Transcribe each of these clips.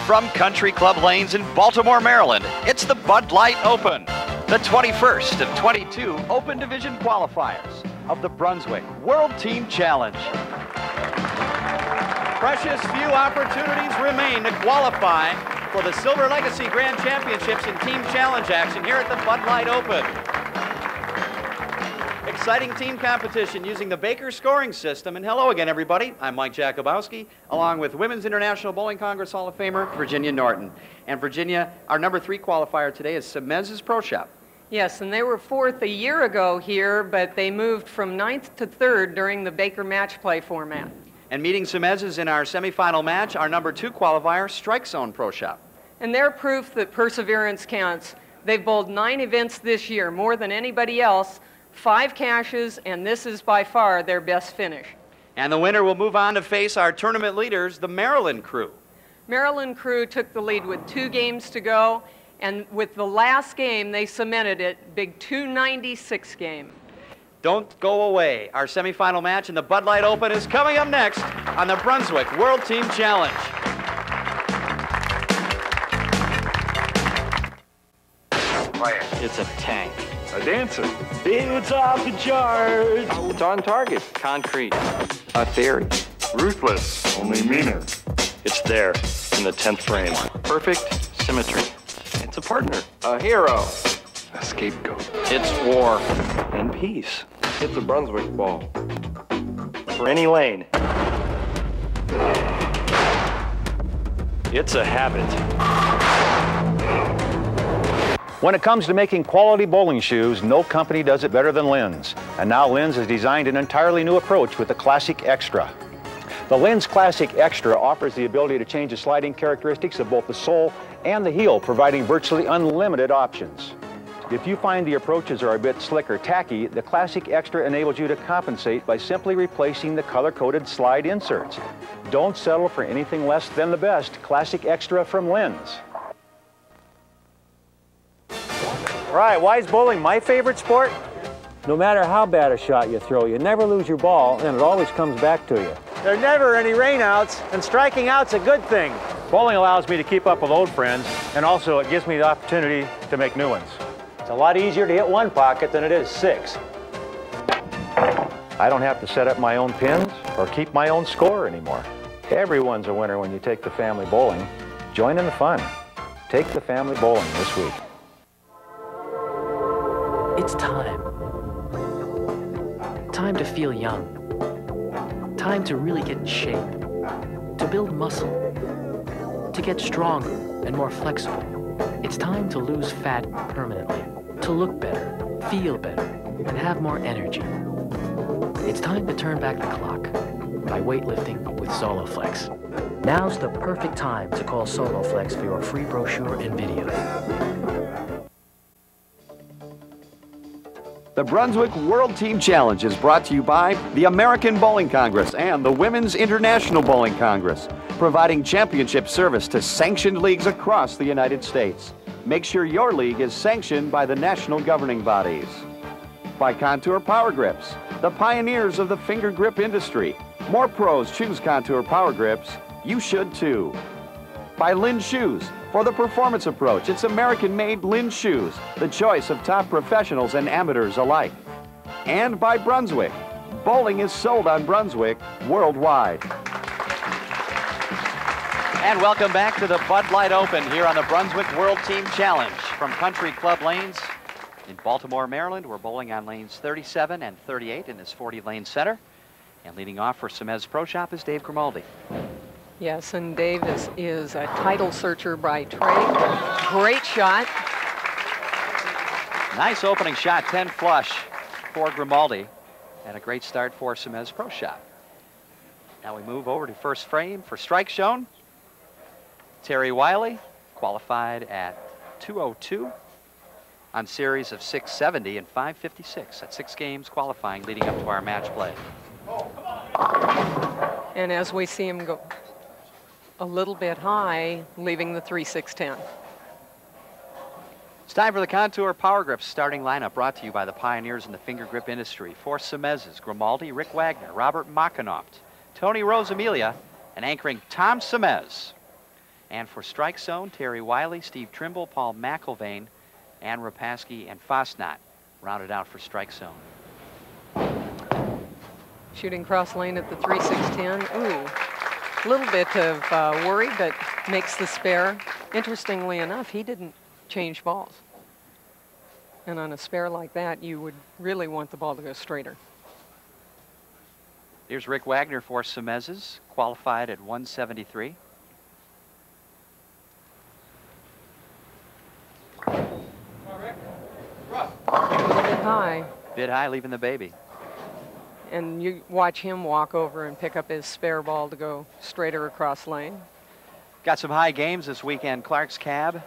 From Country Club Lanes in Baltimore, Maryland, it's the Bud Light Open, the 21st of 22 Open Division qualifiers of the Brunswick World Team Challenge. Precious few opportunities remain to qualify for the Silver Legacy Grand Championships in Team Challenge action here at the Bud Light Open. Exciting team competition using the Baker scoring system. And hello again, everybody. I'm Mike Jakubowski, along with Women's International Bowling Congress Hall of Famer, Virginia Norton. And Virginia, our number 3 qualifier today is Semiz's Pro Shop. Yes, and they were 4th a year ago here, but they moved from 9th to 3rd during the Baker match play format. And meeting Semiz's in our semifinal match, our number 2 qualifier, Strike Zone Pro Shop. And they're proof that perseverance counts. They've bowled 9 events this year, more than anybody else, 5 cashes, and this is by far their best finish. And the winner will move on to face our tournament leaders, the Maryland crew. Maryland crew took the lead with 2 games to go, and with the last game, they cemented it, big 296 game. Don't go away. Our semifinal match in the Bud Light Open is coming up next on the Brunswick World Team Challenge. It's a tank. A dancer. It's off the charts. It's on target. Concrete. A theory. Ruthless, only meaner. It's there in the 10th frame. Perfect symmetry. It's a partner. A hero. A scapegoat. It's war and peace. It's a Brunswick ball. For any lane. It's a habit. When it comes to making quality bowling shoes, no company does it better than Linz. And now Linz has designed an entirely new approach with the Classic Extra. The Linz Classic Extra offers the ability to change the sliding characteristics of both the sole and the heel, providing virtually unlimited options. If you find the approaches are a bit slick or tacky, the Classic Extra enables you to compensate by simply replacing the color-coded slide inserts. Don't settle for anything less than the best. Classic Extra from Linz. Right, why is bowling my favorite sport? No matter how bad a shot you throw, you never lose your ball, and it always comes back to you. There are never any rainouts, and striking out's a good thing. Bowling allows me to keep up with old friends, and also it gives me the opportunity to make new ones. It's a lot easier to hit one pocket than it is 6. I don't have to set up my own pins or keep my own score anymore. Everyone's a winner when you take the family bowling. Join in the fun. Take the family bowling this week. It's time. Time to feel young. Time to really get in shape. To build muscle. To get stronger and more flexible. It's time to lose fat permanently. To look better, feel better, and have more energy. It's time to turn back the clock by weightlifting with SoloFlex. Now's the perfect time to call SoloFlex for your free brochure and video. The Brunswick World Team Challenge is brought to you by the American Bowling Congress and the Women's International Bowling Congress, providing championship service to sanctioned leagues across the United States. Make sure your league is sanctioned by the national governing bodies. By Contour Power Grips, the pioneers of the finger grip industry. More pros choose Contour Power Grips. You should too. By Linz Shoes. For the performance approach, it's American-made Linz Shoes, the choice of top professionals and amateurs alike. And by Brunswick. Bowling is sold on Brunswick worldwide. And welcome back to the Bud Light Open here on the Brunswick World Team Challenge from Country Club Lanes in Baltimore, Maryland. We're bowling on lanes 37 and 38 in this 40-lane center. And leading off for Semiz Pro Shop is Dave Grimaldi. Yes, and Dave is a title searcher by trade. Great shot. Nice opening shot, 10 flush for Grimaldi. And a great start for Semiz Pro Shop. Now we move over to first frame for strike zone. Terry Wiley qualified at 202 on series of 670 and 556 at 6 games qualifying leading up to our match play. And as we see him go a little bit high, leaving the 3-6-10. It's time for the Contour Power Grips starting lineup brought to you by the pioneers in the finger grip industry. For Semiz's, Grimaldi, Rick Wagner, Robert Mockenhaupt, Tony Rosamilia, and anchoring Tom Semiz. And for strike zone, Terry Wiley, Steve Trimble, Paul McIlvaine, and Repasky and Fasnacht rounded out for strike zone. Shooting cross lane at the 3-6-10. Ooh, a little bit of worry, but makes the spare. Interestingly enough, he didn't change balls. And on a spare like that, you would really want the ball to go straighter. Here's Rick Wagner for Semiz's, qualified at 173. A little bit high. Bit high, leaving the baby. And you watch him walk over and pick up his spare ball to go straighter across lane. Got some high games this weekend. Clark's Cab,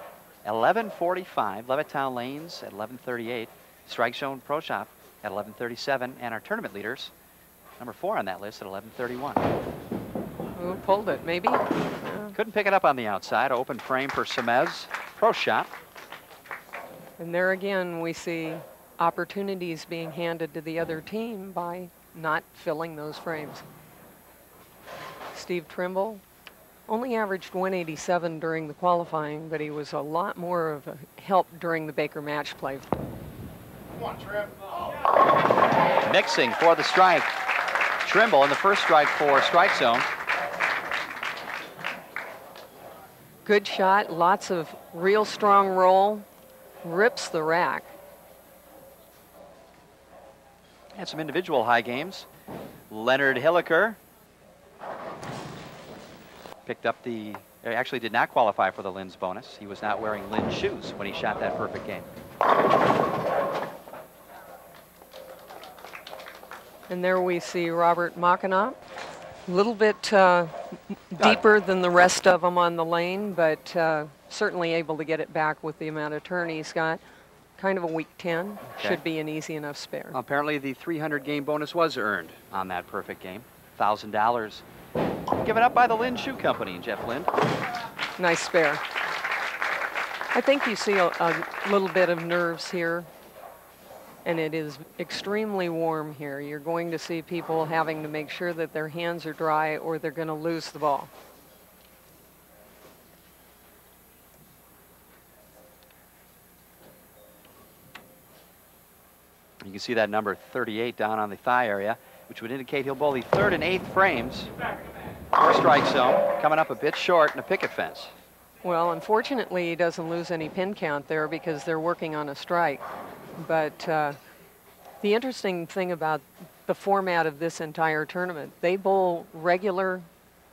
11:45. Levittown Lanes at 11:38. Strike Zone Pro Shop at 11:37. And our tournament leaders, number 4 on that list at 11:31. Who pulled it, maybe? Couldn't pick it up on the outside. Open frame for Semiz Pro Shop. And there again, we see opportunities being handed to the other team by not filling those frames. Steve Trimble only averaged 187 during the qualifying, but he was a lot more of a help during the Baker match play. Come on, Trim. Mixing for the strike. Trimble in the first strike for strike zone. Good shot, lots of real strong roll, rips the rack. And some individual high games. Leonard Hilliker picked up the, actually did not qualify for the Linz bonus. He was not wearing Linz shoes when he shot that perfect game. And there we see Robert Mockenhaupt, a little bit deeper than the rest of them on the lane, but certainly able to get it back with the amount of turn he's got. Kind of a weak 10. Okay. Should be an easy enough spare. Apparently the 300 game bonus was earned on that perfect game. $1,000 given up by the Lind Shoe Company, Jeff Lind. Nice spare. I think you see a little bit of nerves here, and it is extremely warm here. You're going to see people having to make sure that their hands are dry or they're going to lose the ball. You can see that number 38 down on the thigh area, which would indicate he'll bowl the 3rd and 8th frames for strike zone, coming up a bit short in a picket fence. Well, unfortunately, he doesn't lose any pin count there because they're working on a strike. But the interesting thing about the format of this entire tournament, they bowl regular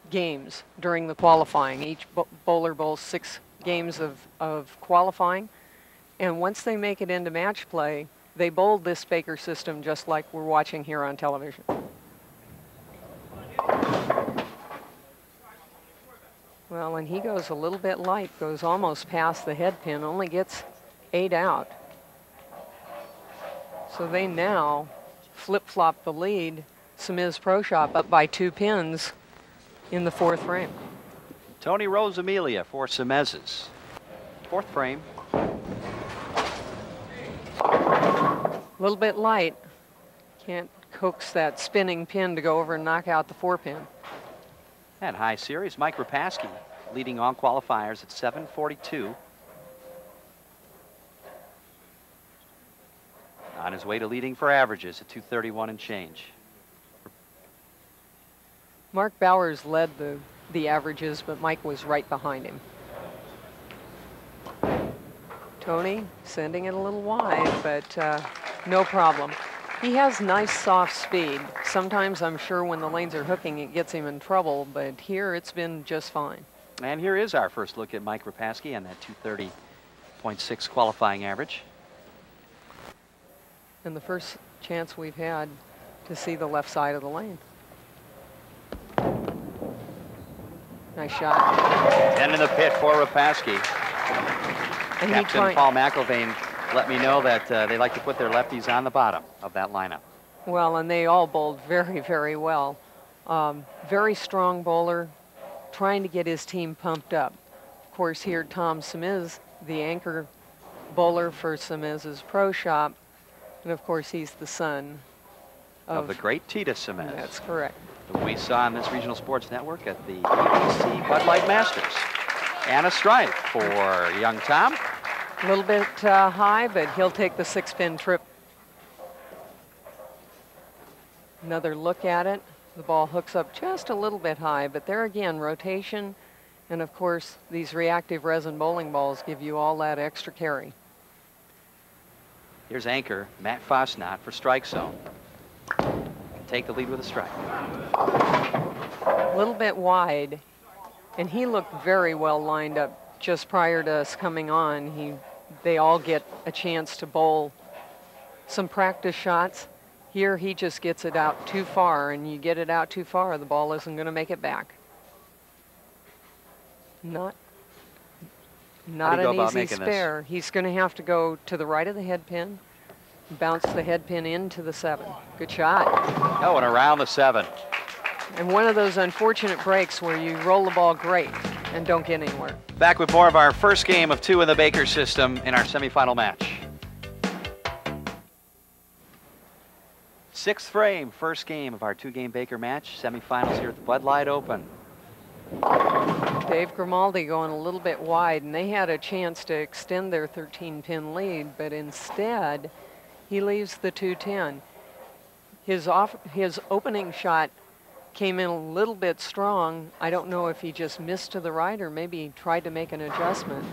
games during the qualifying. Each bowler bowls 6 games of qualifying. And once they make it into match play, they bowled this Baker system just like we're watching here on television. Well, and he goes a little bit light, goes almost past the head pin, only gets 8 out. So they now flip-flop the lead. Semiz Pro Shop up by 2 pins in the 4th frame. Tony Rosamilia for Semiz's 4th frame. A little bit light. Can't coax that spinning pin to go over and knock out the 4-pin. And high series, Mike Repasky leading on qualifiers at 7:42. On his way to leading for averages at 231 and change. Mark Bowers led the averages, but Mike was right behind him. Tony sending it a little wide, but no problem. He has nice soft speed. Sometimes I'm sure when the lanes are hooking it gets him in trouble, but here it's been just fine. And here is our first look at Mike Repasky and that 230.6 qualifying average. And the first chance we've had to see the left side of the lane. Nice shot. And in the pit for Repasky. And Captain Paul McIlvaine let me know that they like to put their lefties on the bottom of that lineup. Well, and they all bowled very, very well. Very strong bowler, trying to get his team pumped up. Of course, here Tom Semiz, the anchor bowler for Semiz's Pro Shop, and of course he's the son of the great Tita Semiz. That's correct. That we saw on this regional sports network at the ABC Bud Light Masters. And a strike for young Tom. A little bit high, but he'll take the 6-pin trip. Another look at it. The ball hooks up just a little bit high, but there again, rotation. And of course, these reactive resin bowling balls give you all that extra carry. Here's anchor, Matt Fasnacht for strike zone. Can take the lead with a strike. A little bit wide, and he looked very well lined up just prior to us coming on. They all get a chance to bowl some practice shots. Here he just gets it out too far, and you get it out too far, the ball isn't going to make it back. Not an easy spare. He's going to have to go to the right of the head pin, bounce the head pin into the 7. Good shot. Oh, and around the 7. And one of those unfortunate breaks where you roll the ball great and don't get anywhere. Back with more of our first game of 2 in the Baker system in our semifinal match. 6th frame, first game of our 2-game Baker match, semifinals here at the Bud Light Open. Dave Grimaldi going a little bit wide, and they had a chance to extend their 13-pin lead, but instead he leaves the 210. His opening shot came in a little bit strong. I don't know if he just missed to the right or maybe he tried to make an adjustment.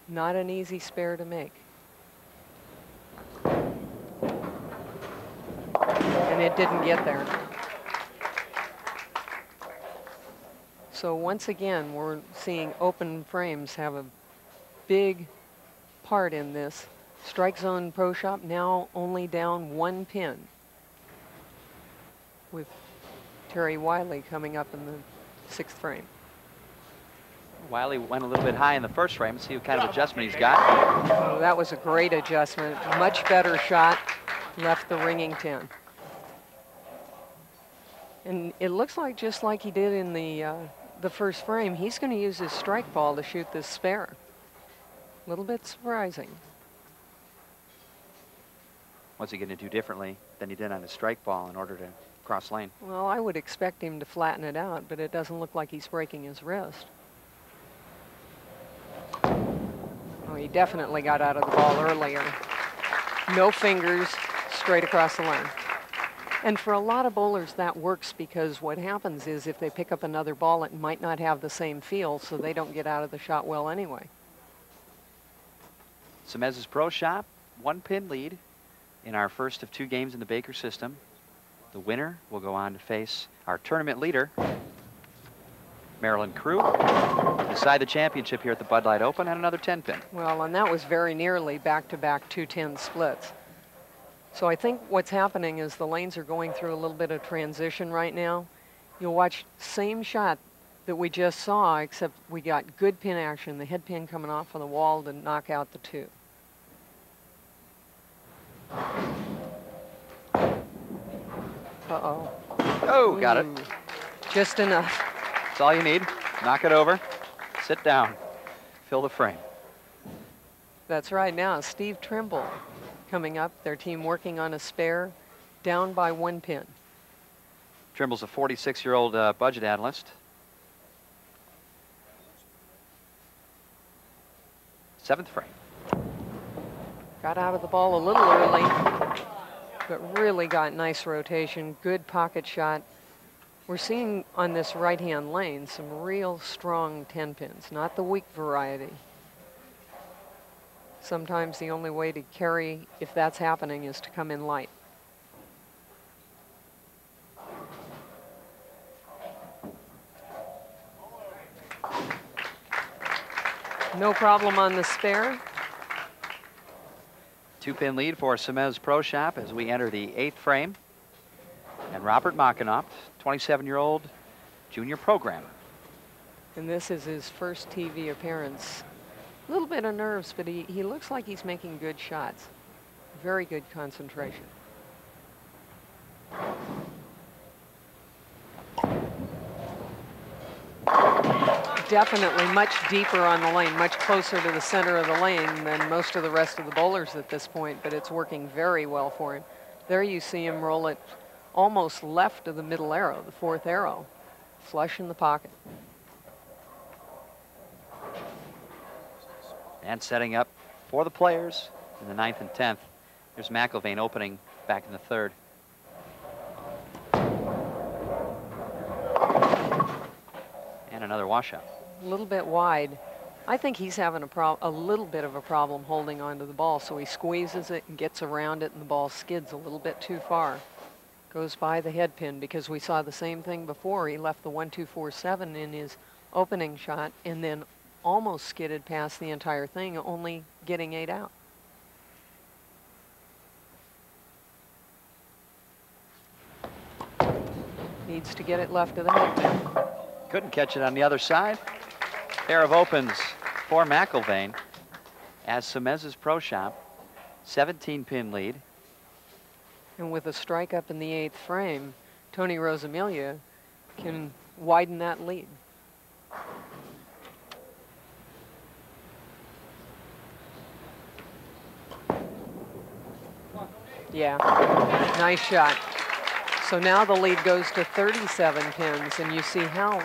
Not an easy spare to make. And it didn't get there. So once again, we're seeing open frames have a big part in this. Strike Zone Pro Shop now only down 1 pin, with Terry Wiley coming up in the 6th frame. Wiley went a little bit high in the first frame. Let's see what kind of adjustment he's got. Oh, that was a great adjustment. Much better shot. Left the ringing 10. And it looks like just like he did in the first frame, he's going to use his strike ball to shoot this spare. A little bit surprising. What's he going to do differently than he did on his strike ball in order to cross lane? Well, I would expect him to flatten it out, but it doesn't look like he's breaking his wrist. Oh, he definitely got out of the ball earlier. No fingers, straight across the lane. And for a lot of bowlers, that works because what happens is if they pick up another ball, it might not have the same feel, so they don't get out of the shot well anyway. Semiz's Pro Shop, 1-pin lead in our first of 2 games in the Baker system. The winner will go on to face our tournament leader, Maryland Crew, decide the championship here at the Bud Light Open and another 10-pin. Well, and that was very nearly back-to-back 2-10 splits. So I think what's happening is the lanes are going through a little bit of transition right now. You'll watch same shot that we just saw, except we got good pin action, the head pin coming off of the wall to knock out the 2. Uh-oh. Oh, got it. Just enough. That's all you need. Knock it over. Sit down. Fill the frame. That's right. Now, Steve Trimble coming up. Their team working on a spare, down by 1 pin. Trimble's a 46-year-old budget analyst. 7th frame. Got out of the ball a little early, but really got nice rotation, good pocket shot. We're seeing on this right-hand lane some real strong 10 pins, not the weak variety. Sometimes the only way to carry, if that's happening, is to come in light. No problem on the spare. 2-pin lead for Semiz Pro Shop as we enter the 8th frame. And Robert Mockenhaupt, 27-year-old junior programmer. And this is his first TV appearance. A little bit of nerves, but he looks like he's making good shots. Very good concentration. Definitely much deeper on the lane, much closer to the center of the lane than most of the rest of the bowlers at this point, but it's working very well for him. There you see him roll it almost left of the middle arrow, the 4th arrow, flush in the pocket. And setting up for the players in the 9th and 10th. Here's McIlvaine opening back in the 3rd. And another washout. A little bit wide. I think he's having a little bit of a problem holding onto the ball, so he squeezes it and gets around it, and the ball skids a little bit too far. Goes by the head pin, because we saw the same thing before. He left the 1-2-4-7 in his opening shot and then almost skidded past the entire thing, only getting 8 out. Needs to get it left of the head pin. Couldn't catch it on the other side. Pair of opens for McIlvaine as Semiz's Pro Shop. 17-pin lead. And with a strike up in the 8th frame, Tony Rosamilia can widen that lead. Yeah, nice shot. So now the lead goes to 37 pins, and you see how,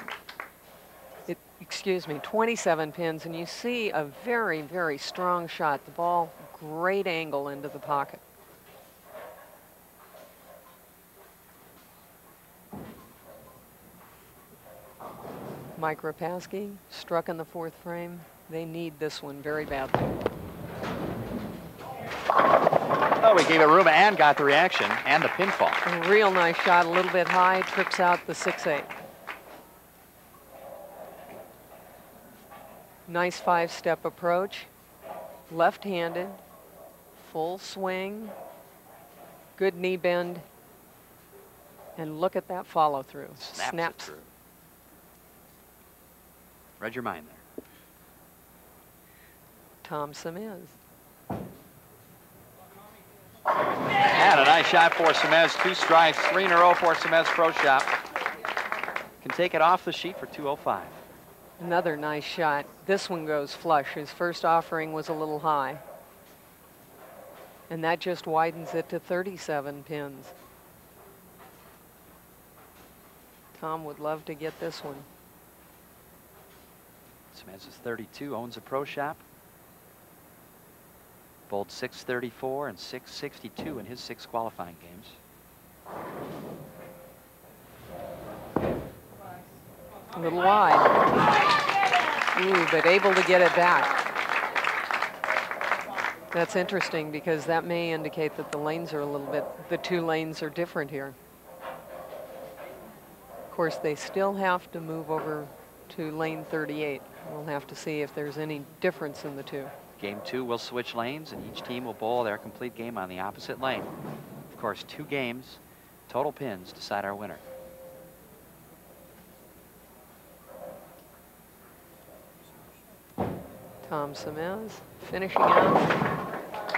excuse me, 27 pins, and you see a very, very strong shot. The ball, great angle into the pocket. Mike Repasky struck in the 4th frame. They need this one very badly. Oh, we gave it room and got the reaction and the pinfall. A real nice shot, a little bit high, trips out the 6-8. Nice 5-step approach, left-handed, full swing, good knee bend, and look at that follow-through. Snaps it through. Read your mind there. Tom Semiz. And a nice shot for Semiz. 2 strikes, 3 in a row for Semiz Pro Shop. Can take it off the sheet for 205. Another nice shot. This one goes flush. His first offering was a little high. And that just widens it to 37 pins. Tom would love to get this one. Semiz is 32, owns a Pro Shop. Bowled 634 and 662 in his 6 qualifying games. A little wide. Ooh, but able to get it back. That's interesting because that may indicate that the lanes are a little bit, the 2 lanes are different here. Of course, they still have to move over to lane 38. We'll have to see if there's any difference in the 2. Game 2 will switch lanes, and each team will bowl their complete game on the opposite lane. Of course, 2 games, total pins decide our winner. Tom Semiz finishing out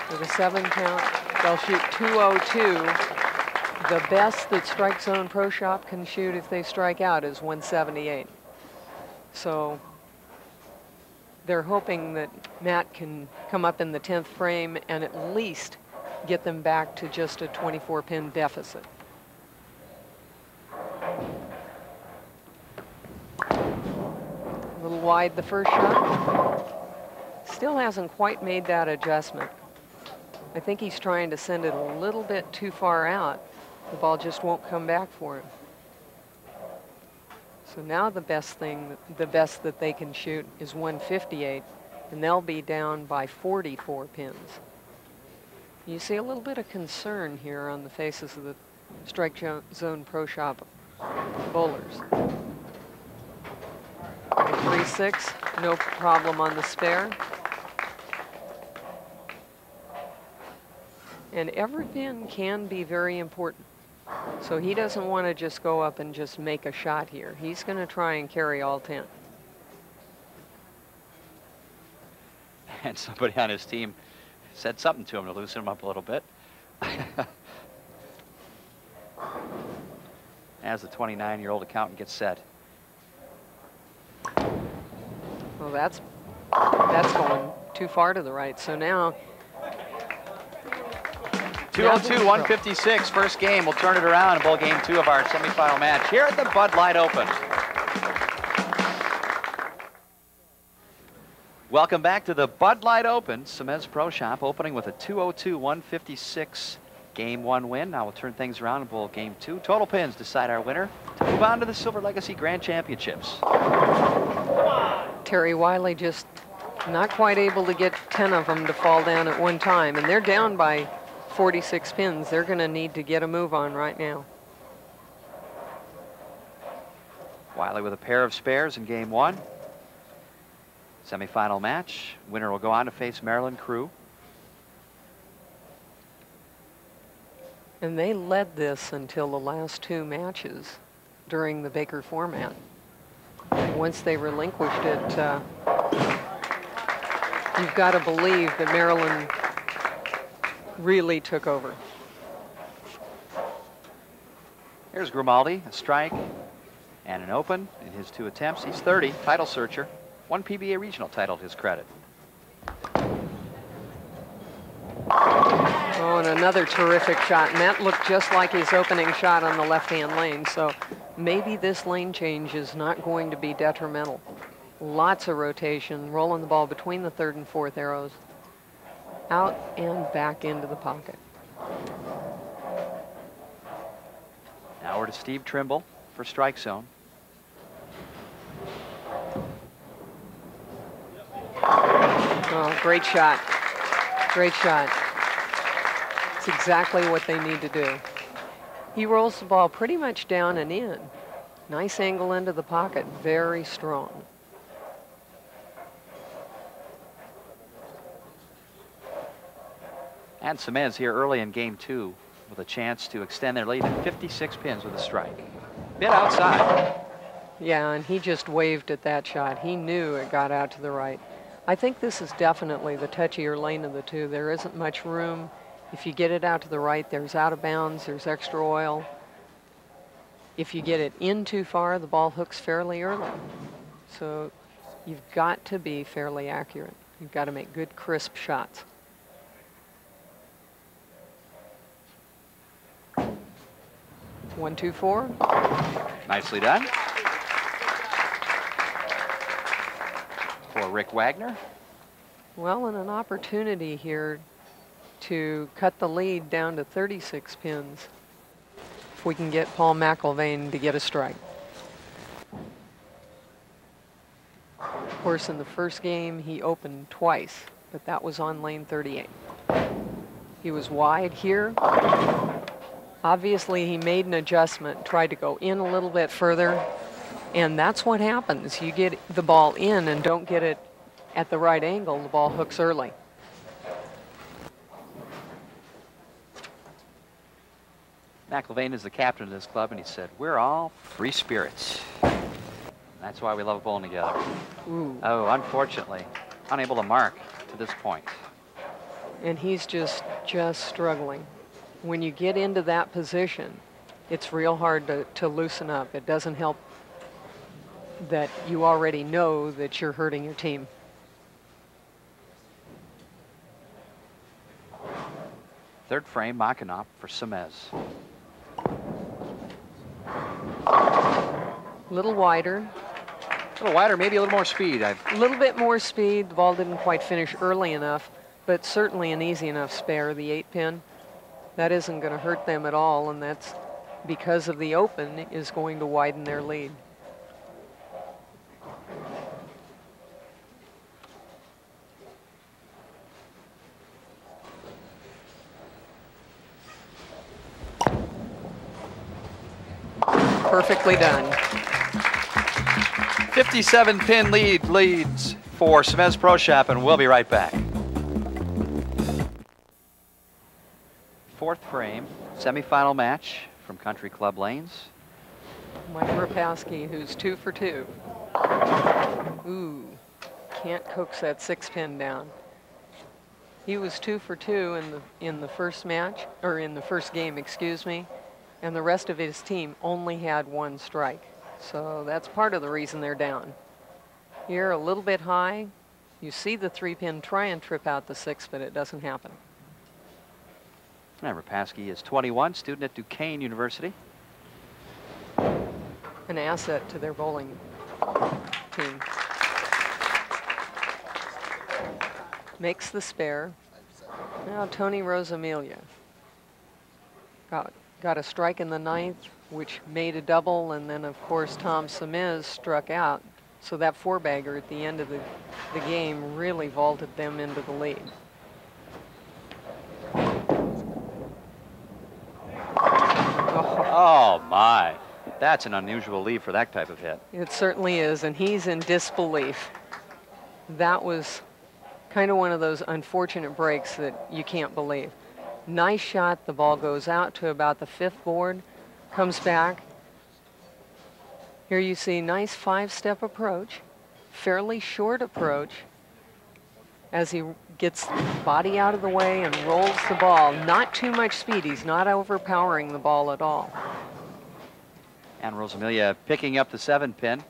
with a 7 count. They'll shoot 202. The best that Strike Zone Pro Shop can shoot if they strike out is 178. So they're hoping that Matt can come up in the 10th frame and at least get them back to just a 24-pin deficit. A little wide the first shot. Still hasn't quite made that adjustment. I think he's trying to send it a little bit too far out. The ball just won't come back for him. So now the best that they can shoot is 158, and they'll be down by 44 pins. You see a little bit of concern here on the faces of the Strike Zone Pro Shop bowlers. 3-6, no problem on the spare. And every pin can be very important. So he doesn't want to just go up and just make a shot here. He's going to try and carry all 10. And somebody on his team said something to him to loosen him up a little bit. As the 29-year-old accountant gets set. Well, that's going too far to the right. So now 202, 156, first game. We'll turn it around in bowl game 2 of our semifinal match here at the Bud Light Open. Welcome back to the Bud Light Open. Semiz Pro Shop opening with a 202-156 Game 1 win. Now we'll turn things around and bowl Game 2. Total pins decide our winner to move on to the Silver Legacy Grand Championships. Terry Wiley just not quite able to get 10 of them to fall down at one time, and they're down by 46 pins. They're going to need to get a move on right now. Wiley with a pair of spares in Game 1. Semifinal match. Winner will go on to face Maryland Crew. And they led this until the last two matches during the Baker format. Once they relinquished it, you've got to believe that Maryland really took over. Here's Grimaldi, a strike and an open in his 2 attempts. He's 30, title searcher. 1 PBA regional title to his credit. Oh, and another terrific shot. And that looked just like his opening shot on the left-hand lane. So maybe this lane change is not going to be detrimental. Lots of rotation, rolling the ball between the 3rd and 4th arrows. Out and back into the pocket. Now we're to Steve Trimble for strike zone. Oh, great shot. Great shot. It's exactly what they need to do. He rolls the ball pretty much down and in. Nice angle into the pocket, very strong. And Semiz here early in Game 2 with a chance to extend their lead to 56 pins with a strike. Bit outside. Yeah, and he just waved at that shot. He knew it got out to the right. I think this is definitely the touchier lane of the two. There isn't much room. If you get it out to the right, there's out of bounds, there's extra oil. If you get it in too far, the ball hooks fairly early. So you've got to be fairly accurate. You've got to make good, crisp shots. One, two, four. Nicely done. For Rick Wagner. Well, and an opportunity here to cut the lead down to 36 pins if we can get Paul McIlvaine to get a strike. Of course, in the first game, he opened twice, but that was on lane 38. He was wide here. Obviously, he made an adjustment, tried to go in a little bit further, and that's what happens. You get the ball in and don't get it at the right angle, the ball hooks early. McIlvaine is the captain of this club, and he said, "We're all free spirits." That's why we love bowling together. Ooh. Oh, unfortunately, unable to mark to this point. And he's just struggling. When you get into that position, it's real hard to loosen up. It doesn't help that you already know that you're hurting your team. Third frame, Mockenhaupt for Semiz. A little wider. A little wider, maybe a little more speed. A little bit more speed. The ball didn't quite finish early enough, but certainly an easy enough spare, the 8-pin. That isn't going to hurt them at all, and that's because of the open is going to widen their lead. Perfectly done. 57-pin leads for Semiz Pro Shop, and we'll be right back. Fourth frame, semifinal match from Country Club Lanes. Mike Repasky, who's 2 for 2. Ooh, can't coax that 6-pin down. He was 2 for 2 in the first match, or in the first game, excuse me, and the rest of his team only had 1 strike. So that's part of the reason they're down. Here, a little bit high. You see the 3-pin try and trip out the 6, but it doesn't happen. And Repasky is 21, student at Duquesne University. An asset to their bowling team. makes the spare. Now Tony Rosamilia got a strike in the ninth, which made a double, and then of course Tom Semiz struck out. So that four-bagger at the end of the game really vaulted them into the lead. Oh my, that's an unusual lead for that type of hit. It certainly is, and he's in disbelief. That was kind of one of those unfortunate breaks that you can't believe. Nice shot, the ball goes out to about the fifth board, comes back. Here you see nice five-step approach, fairly short approach as he gets body out of the way and rolls the ball. Not too much speed, he's not overpowering the ball at all. And Rosamilia picking up the 7-pin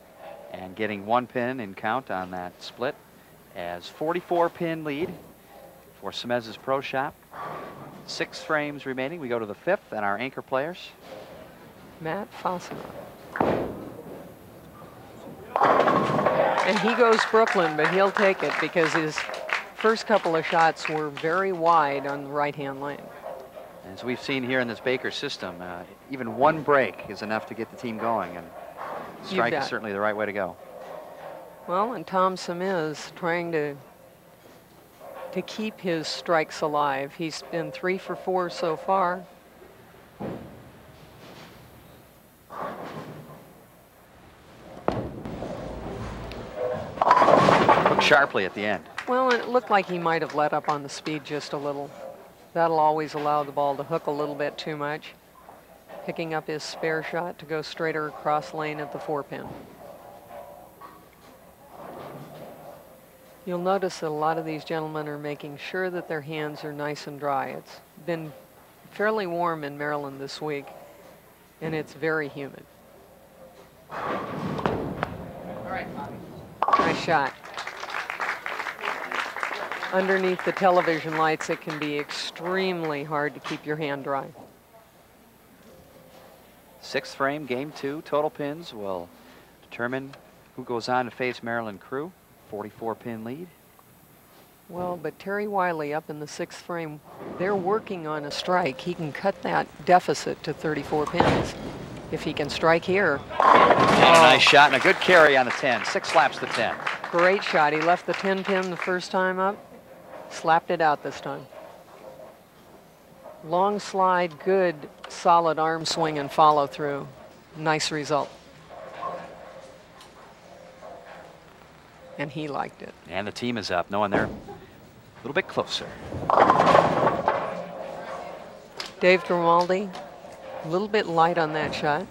and getting 1 pin in count on that split as 44-pin lead for Semiz's Pro Shop. 6 frames remaining. We go to the 5th and our anchor players. Matt Fasnacht. And he goes Brooklyn, but he'll take it because his first couple of shots were very wide on the right-hand lane. As we've seen here in this Baker system, even 1 break is enough to get the team going, and strike is certainly the right way to go. Well, and Tom Semiz trying to keep his strikes alive. He's been 3 for 4 so far. Hooked sharply at the end. Well, it looked like he might have let up on the speed just a little. That'll always allow the ball to hook a little bit too much. Picking up his spare shot to go straighter across lane at the 4-pin. You'll notice that a lot of these gentlemen are making sure that their hands are nice and dry. It's been fairly warm in Maryland this week, and it's very humid. Nice shot. Underneath the television lights, it can be extremely hard to keep your hand dry. 6th frame, game 2. Total pins will determine who goes on to face Maryland Crew. 44-pin lead. Well, but Terry Wiley up in the 6th frame, they're working on a strike. He can cut that deficit to 34 pins if he can strike here. And a nice shot and a good carry on the 10. 6 slaps the 10. Great shot. He left the 10-pin the first time up, slapped it out this time. Long slide, good, solid arm swing and follow through. Nice result. And he liked it. And the team is up, knowing they're a little bit closer. Dave Grimaldi, a little bit light on that shot.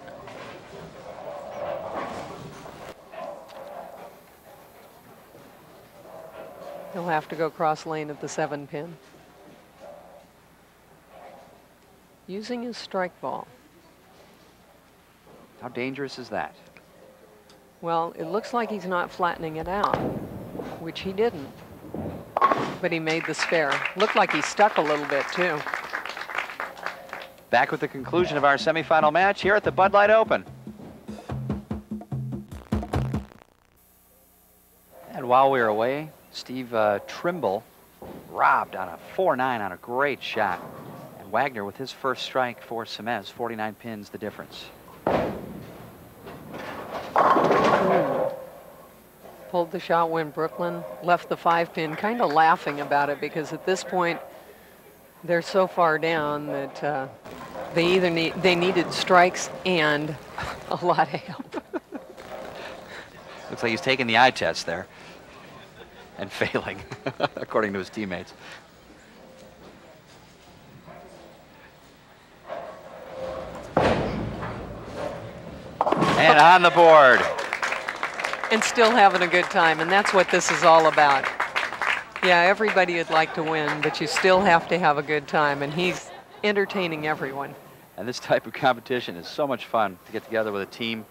He'll have to go cross lane at the 7-pin. Using his strike ball. How dangerous is that? Well, it looks like he's not flattening it out, which he didn't. But he made the spare. Looked like he stuck a little bit, too. Back with the conclusion of our semifinal match here at the Bud Light Open. And while we were away, Steve Trimble robbed on a 4-9 on a great shot. And Wagner with his first strike for Semiz, 49 pins the difference. Pulled the shot when Brooklyn left the 5-pin, kind of laughing about it because at this point they're so far down that they needed strikes and a lot of help. Looks like he's taking the eye test there and failing, according to his teammates. And on the board. And still having a good time, and that's what this is all about. Yeah, everybody would like to win, but you still have to have a good time, and he's entertaining everyone. And this type of competition is so much fun to get together with a team,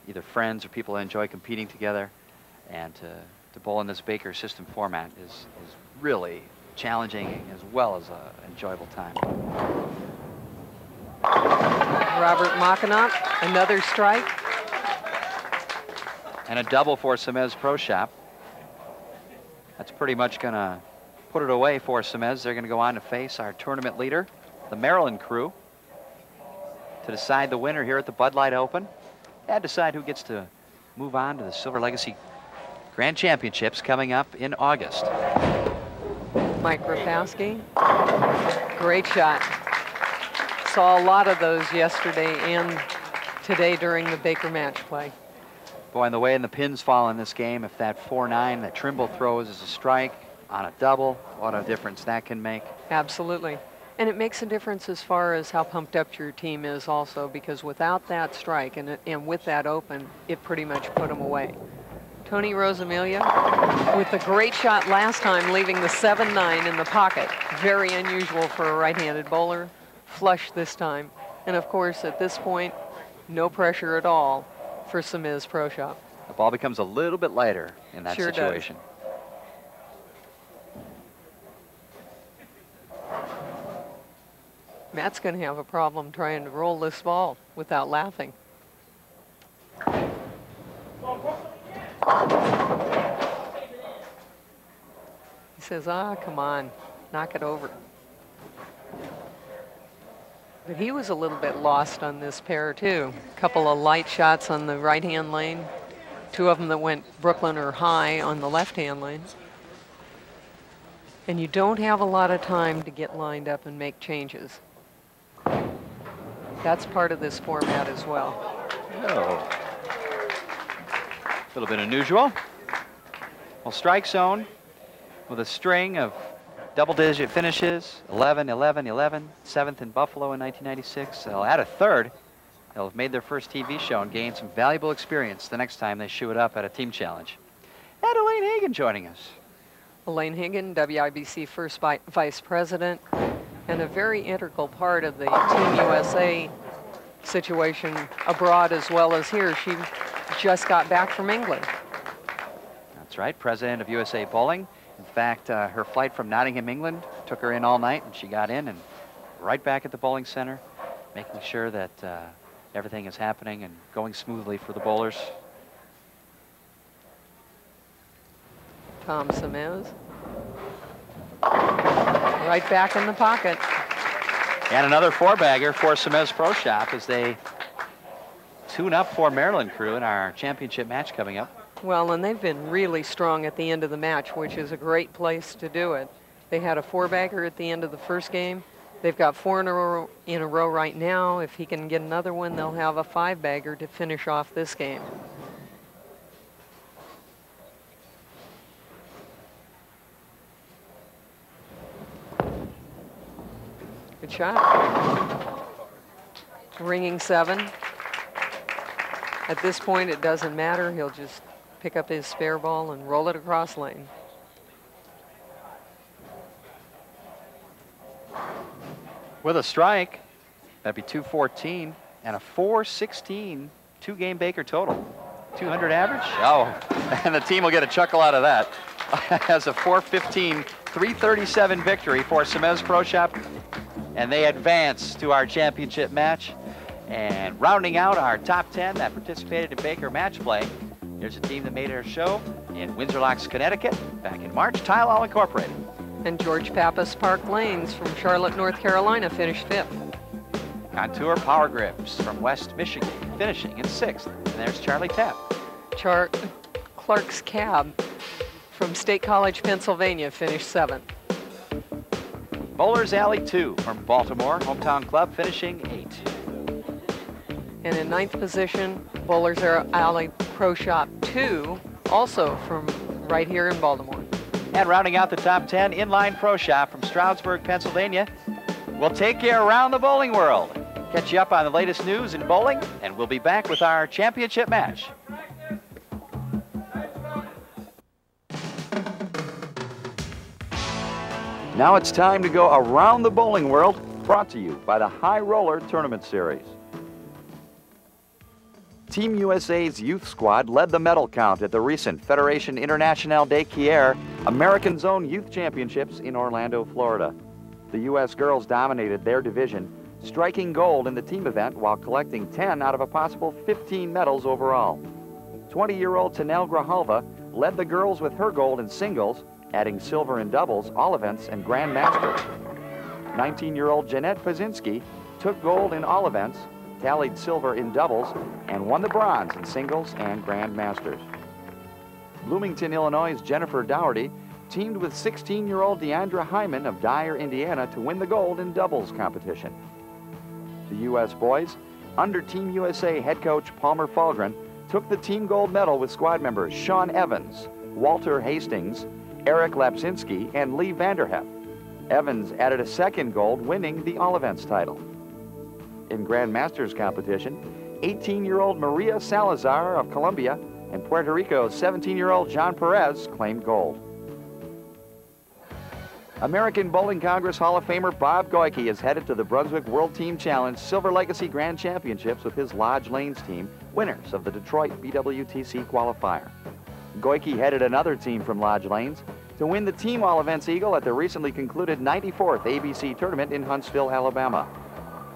either friends or people that enjoy competing together, and to bowl in this Baker system format is really challenging as well as an enjoyable time. Robert Mockenhaupt, another strike. And a double for Semiz Pro Shop. That's pretty much going to put it away for Semiz. They're going to go on to face our tournament leader, the Maryland crew, to decide the winner here at the Bud Light Open and decide who gets to move on to the Silver Legacy Grand Championships coming up in August. Mike Repasky, great shot. Saw a lot of those yesterday and today during the Baker match play. Boy, and the way the pins fall in this game, if that 4-9 that Trimble throws is a strike on a double, what a difference that can make. Absolutely. And it makes a difference as far as how pumped up your team is also, because without that strike and with that open, it pretty much put them away. Tony Rosamilia with the great shot last time, leaving the 7-9 in the pocket. Very unusual for a right-handed bowler. Flush this time. And of course, at this point, no pressure at all for Semiz Pro Shop. The ball becomes a little bit lighter in that situation. Does. Matt's going to have a problem trying to roll this ball without laughing. He says, ah, come on, knock it over. But he was a little bit lost on this pair, too. A couple of light shots on the right-hand lane. Two of them that went Brooklyn or high on the left-hand lane. And you don't have a lot of time to get lined up and make changes. That's part of this format as well. Oh. A little bit unusual. Well, strike zone with a string of double-digit finishes, 11, 11, 11, 7th in Buffalo in 1996. They'll add a third. They'll have made their first TV show and gained some valuable experience the next time they shoe it up at a team challenge. And Elaine Hagan joining us. Elaine Hagan, WIBC First Vice President, and a very integral part of the Team USA situation abroad as well as here. She just got back from England. That's right, President of USA Bowling. In fact, her flight from Nottingham, England, took her in all night, and she got in and right back at the bowling center, making sure that everything is happening and going smoothly for the bowlers. Tom Semiz. Right back in the pocket. And another four-bagger for Semiz Pro Shop as they tune up for Maryland crew in our championship match coming up. Well, and they've been really strong at the end of the match, which is a great place to do it. They had a four-bagger at the end of the first game. They've got four in a row right now. If he can get another one, they'll have a five-bagger to finish off this game. Good shot. Ringing 7. At this point, it doesn't matter. He'll just pick up his spare ball and roll it across lane. With a strike, that'd be 214 and a 416 two-game Baker total. 200 average? Oh, and the team will get a chuckle out of that. Has a 415, 337 victory for Semiz Pro Shop, and they advance to our championship match. And rounding out our top 10 that participated in Baker match play, here's a team that made our show in Windsor Locks, Connecticut, back in March, Tile All Incorporated. And George Pappas Park Lanes from Charlotte, North Carolina finished 5th. Contour Power Grips from West Michigan finishing in 6th. And there's Charlie Tapp. Clark's Cab from State College, Pennsylvania finished 7th. Bowlers Alley 2 from Baltimore, hometown club, finishing 8th. And in 9th position, Bowlers Alley Pro Shop 2, also from right here in Baltimore. And rounding out the top 10, Inline Pro Shop from Stroudsburg, Pennsylvania. We'll take you around the bowling world, catch you up on the latest news in bowling, and we'll be back with our championship match. Now it's time to go around the bowling world, brought to you by the High Roller Tournament Series. Team USA's youth squad led the medal count at the recent Federation Internationale d'Equier American Zone Youth Championships in Orlando, Florida. The U.S. girls dominated their division, striking gold in the team event while collecting 10 out of a possible 15 medals overall. 20-year-old Tanel Grijalva led the girls with her gold in singles, adding silver in doubles, all events, and Grand Masters. 19-year-old Jeanette Pazinski took gold in all events, tallied silver in doubles, and won the bronze in singles and Grand Masters. Bloomington, Illinois' Jennifer Dougherty teamed with 16-year-old Deandra Hyman of Dyer, Indiana to win the gold in doubles competition. The U.S. boys, under Team USA head coach Palmer Falgren, took the team gold medal with squad members Sean Evans, Walter Hastings, Eric Lapsinski, and Lee Vanderhef. Evans added a second gold, winning the all events title. In Grand Masters competition, 18-year-old Maria Salazar of Colombia and Puerto Rico's 17-year-old John Perez claimed gold. American Bowling Congress Hall of Famer Bob Goyke is headed to the Brunswick World Team Challenge Silver Legacy Grand Championships with his Lodge Lanes team, winners of the Detroit BWTC qualifier. Goyke headed another team from Lodge Lanes to win the Team All Events Eagle at the recently concluded 94th ABC Tournament in Huntsville, Alabama.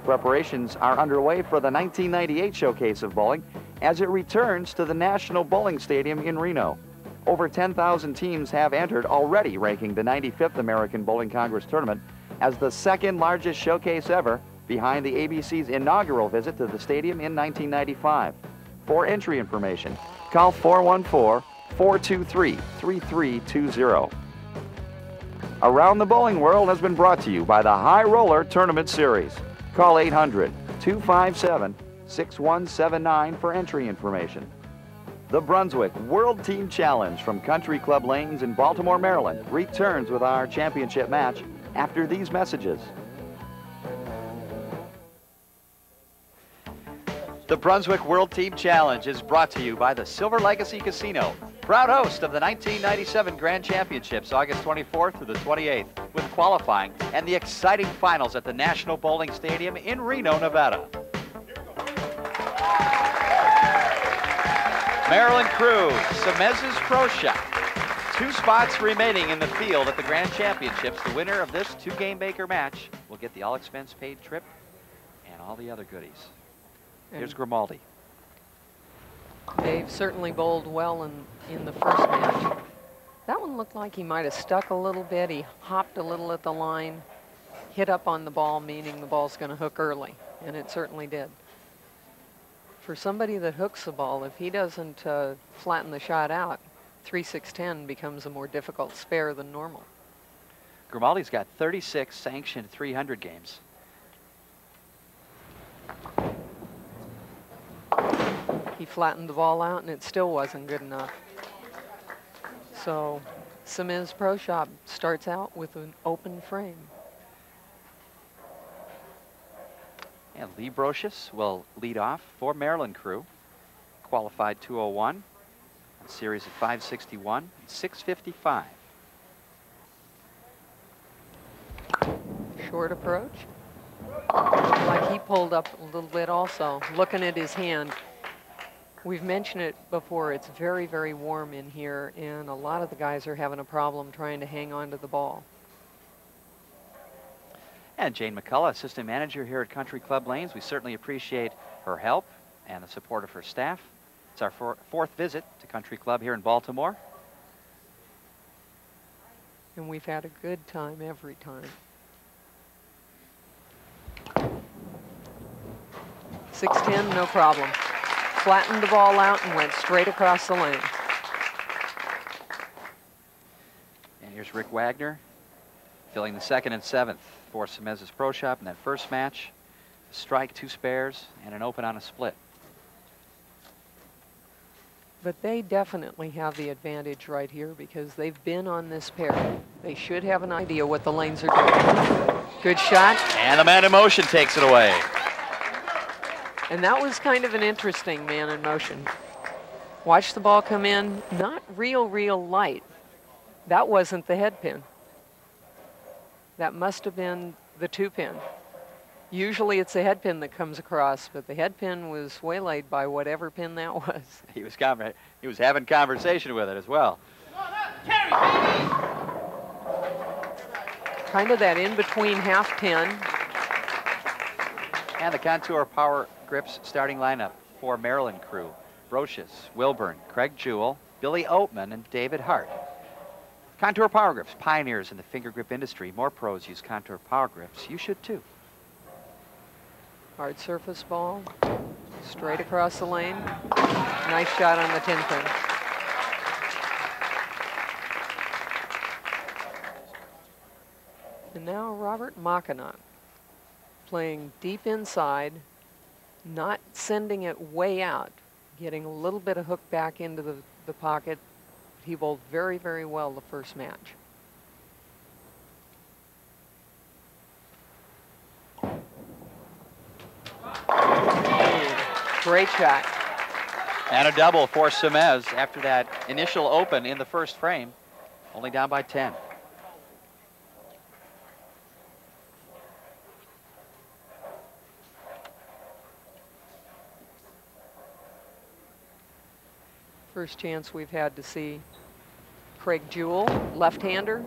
Preparations are underway for the 1998 Showcase of Bowling as it returns to the National Bowling Stadium in Reno. Over 10,000 teams have entered, already ranking the 95th American Bowling Congress Tournament as the second largest showcase ever, behind the ABC's inaugural visit to the stadium in 1995. For entry information, call 414-423-3320. Around the Bowling World has been brought to you by the High Roller Tournament Series. Call 800-257-6179 for entry information. The Brunswick World Team Challenge from Country Club Lanes in Baltimore, Maryland returns with our championship match after these messages. The Brunswick World Team Challenge is brought to you by the Silver Legacy Casino, proud host of the 1997 Grand Championships, August 24th through the 28th, with qualifying and the exciting finals at the National Bowling Stadium in Reno, Nevada. Maryland crew, Semiz's Pro Shop. 2 spots remaining in the field at the Grand Championships. The winner of this 2-game Baker match will get the all-expense-paid trip and all the other goodies. Here's Grimaldi. Dave certainly bowled well in the first match. That one looked like he might have stuck a little bit. He hopped a little at the line, hit up on the ball, meaning the ball's going to hook early, and it certainly did. For somebody that hooks the ball, if he doesn't flatten the shot out, 3-6-10 becomes a more difficult spare than normal. Grimaldi's got 36 sanctioned 300 games. He flattened the ball out, and it still wasn't good enough. So Semiz Pro Shop starts out with an open frame. And Lee Brosius will lead off for Maryland crew. Qualified 201, a series of 561 and 655. Short approach. Like he pulled up a little bit also, looking at his hand. We've mentioned it before, it's very, very warm in here, and a lot of the guys are having a problem trying to hang on to the ball. And Jane McCullough, assistant manager here at Country Club Lanes. We certainly appreciate her help and the support of her staff. It's our fourth visit to Country Club here in Baltimore. And we've had a good time every time. 6-10, no problem. Flattened the ball out and went straight across the lane. And here's Rick Wagner filling the 2nd and 7th for Semiz's Pro Shop in that first match. A strike, 2 spares, and an open on a split. But they definitely have the advantage right here because they've been on this pair. They should have an idea what the lanes are doing. Good shot. And the man in motion takes it away. And that was kind of an interesting man in motion. Watch the ball come in, not real light. That wasn't the head pin. That must have been the 2-pin. Usually it's the head pin that comes across, but the head pin was waylaid by whatever pin that was. He was having conversation with it as well. Kind of that in-between half pin. And the Contour Power Grips starting lineup for Maryland crew. Brosius, Wilburn, Craig Jewell, Billy Oatman, and David Hart. Contour power grips, pioneers in the finger grip industry. More pros use Contour power grips. You should too. Hard surface ball, straight across the lane. Nice shot on the 10 pin. And now Robert Mockenhaupt playing deep inside, not sending it way out, getting a little bit of hook back into the pocket. He bowled very, very well the first match. Great shot. And a double for Semiz after that initial open in the first frame, only down by 10. First chance we've had to see Craig Jewell, left-hander.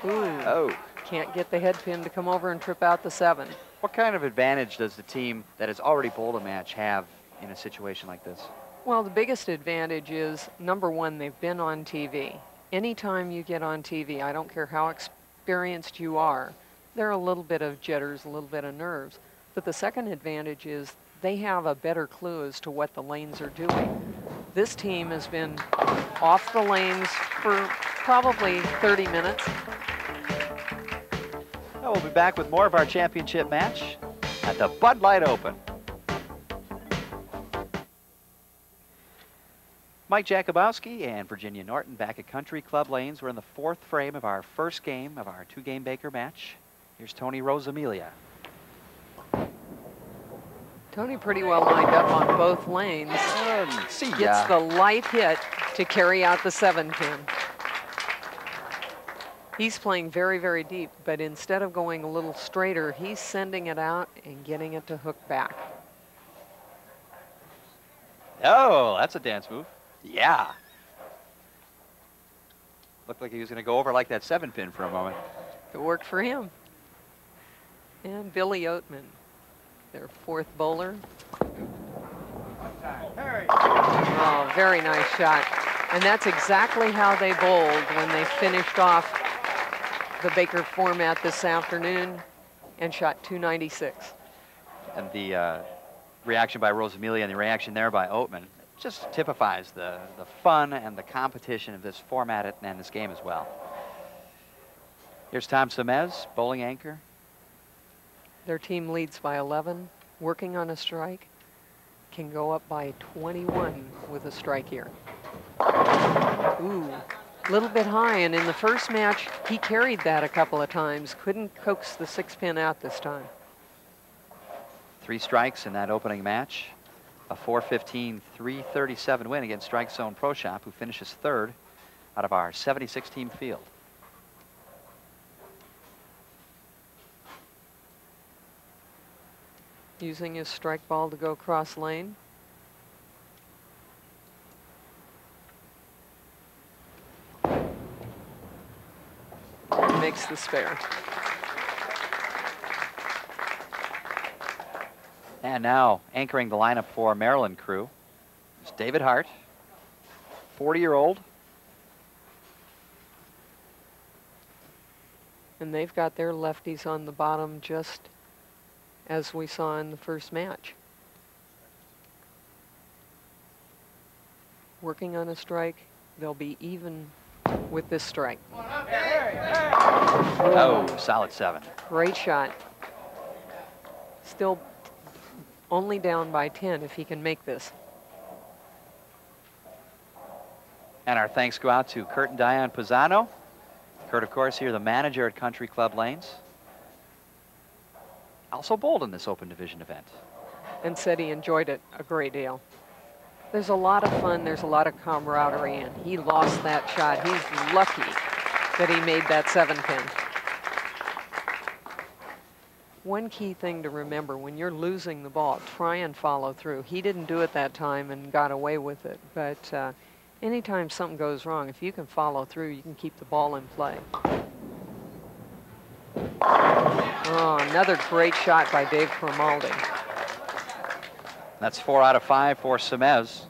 Ooh. Oh. Can't get the head pin to come over and trip out the 7. What kind of advantage does the team that has already bowled a match have in a situation like this? Well, the biggest advantage is, number one, they've been on TV. Anytime you get on TV, I don't care how experienced you are, there are a little bit of jitters, a little bit of nerves. But the second advantage is they have a better clue as to what the lanes are doing. This team has been off the lanes for probably 30 minutes. Well, we'll be back with more of our championship match at the Bud Light Open. Mike Jakubowski and Virginia Norton back at Country Club Lanes. We're in the 4th frame of our first game of our 2-game Baker match. Here's Tony Rosamilia. Tony pretty well lined up on both lanes. Gets the light hit to carry out the 7 pin. He's playing very, very deep, but instead of going a little straighter, he's sending it out and getting it to hook back. Oh, that's a dance move. Yeah. Looked like he was going to go over like that 7 pin for a moment. It worked for him. And Billy Oatman, their 4th bowler. Oh, very nice shot. And that's exactly how they bowled when they finished off the Baker format this afternoon and shot 296. And the reaction by Rosamilia and the reaction there by Oatman just typifies the fun and the competition of this format and this game as well. Here's Tom Semiz, bowling anchor. Their team leads by 11, working on a strike, can go up by 21 with a strike here. Ooh, a little bit high, and in the first match, he carried that a couple of times, couldn't coax the 6 pin out this time. 3 strikes in that opening match. A 415-337 win against Strike Zone Pro Shop, who finishes 3rd out of our 76-team field. Using his strike ball to go cross lane. Makes the spare. And now anchoring the lineup for Maryland crew is David Hart, 40-year-old. And they've got their lefties on the bottom just as we saw in the first match. Working on a strike, they'll be even with this strike. Oh, solid 7. Great shot. Still only down by 10 if he can make this. And our thanks go out to Kurt and Diane Pisano. Kurt, of course, here the manager at Country Club Lanes. Also bowled in this open division event. And said he enjoyed it a great deal. There's a lot of fun, there's a lot of camaraderie, and he lost that shot. He's lucky that he made that 7 pin. One key thing to remember, when you're losing the ball, try and follow through. He didn't do it that time and got away with it, but anytime something goes wrong, if you can follow through, you can keep the ball in play. Oh, another great shot by Dave Grimaldi. That's 4 out of 5 for Semiz.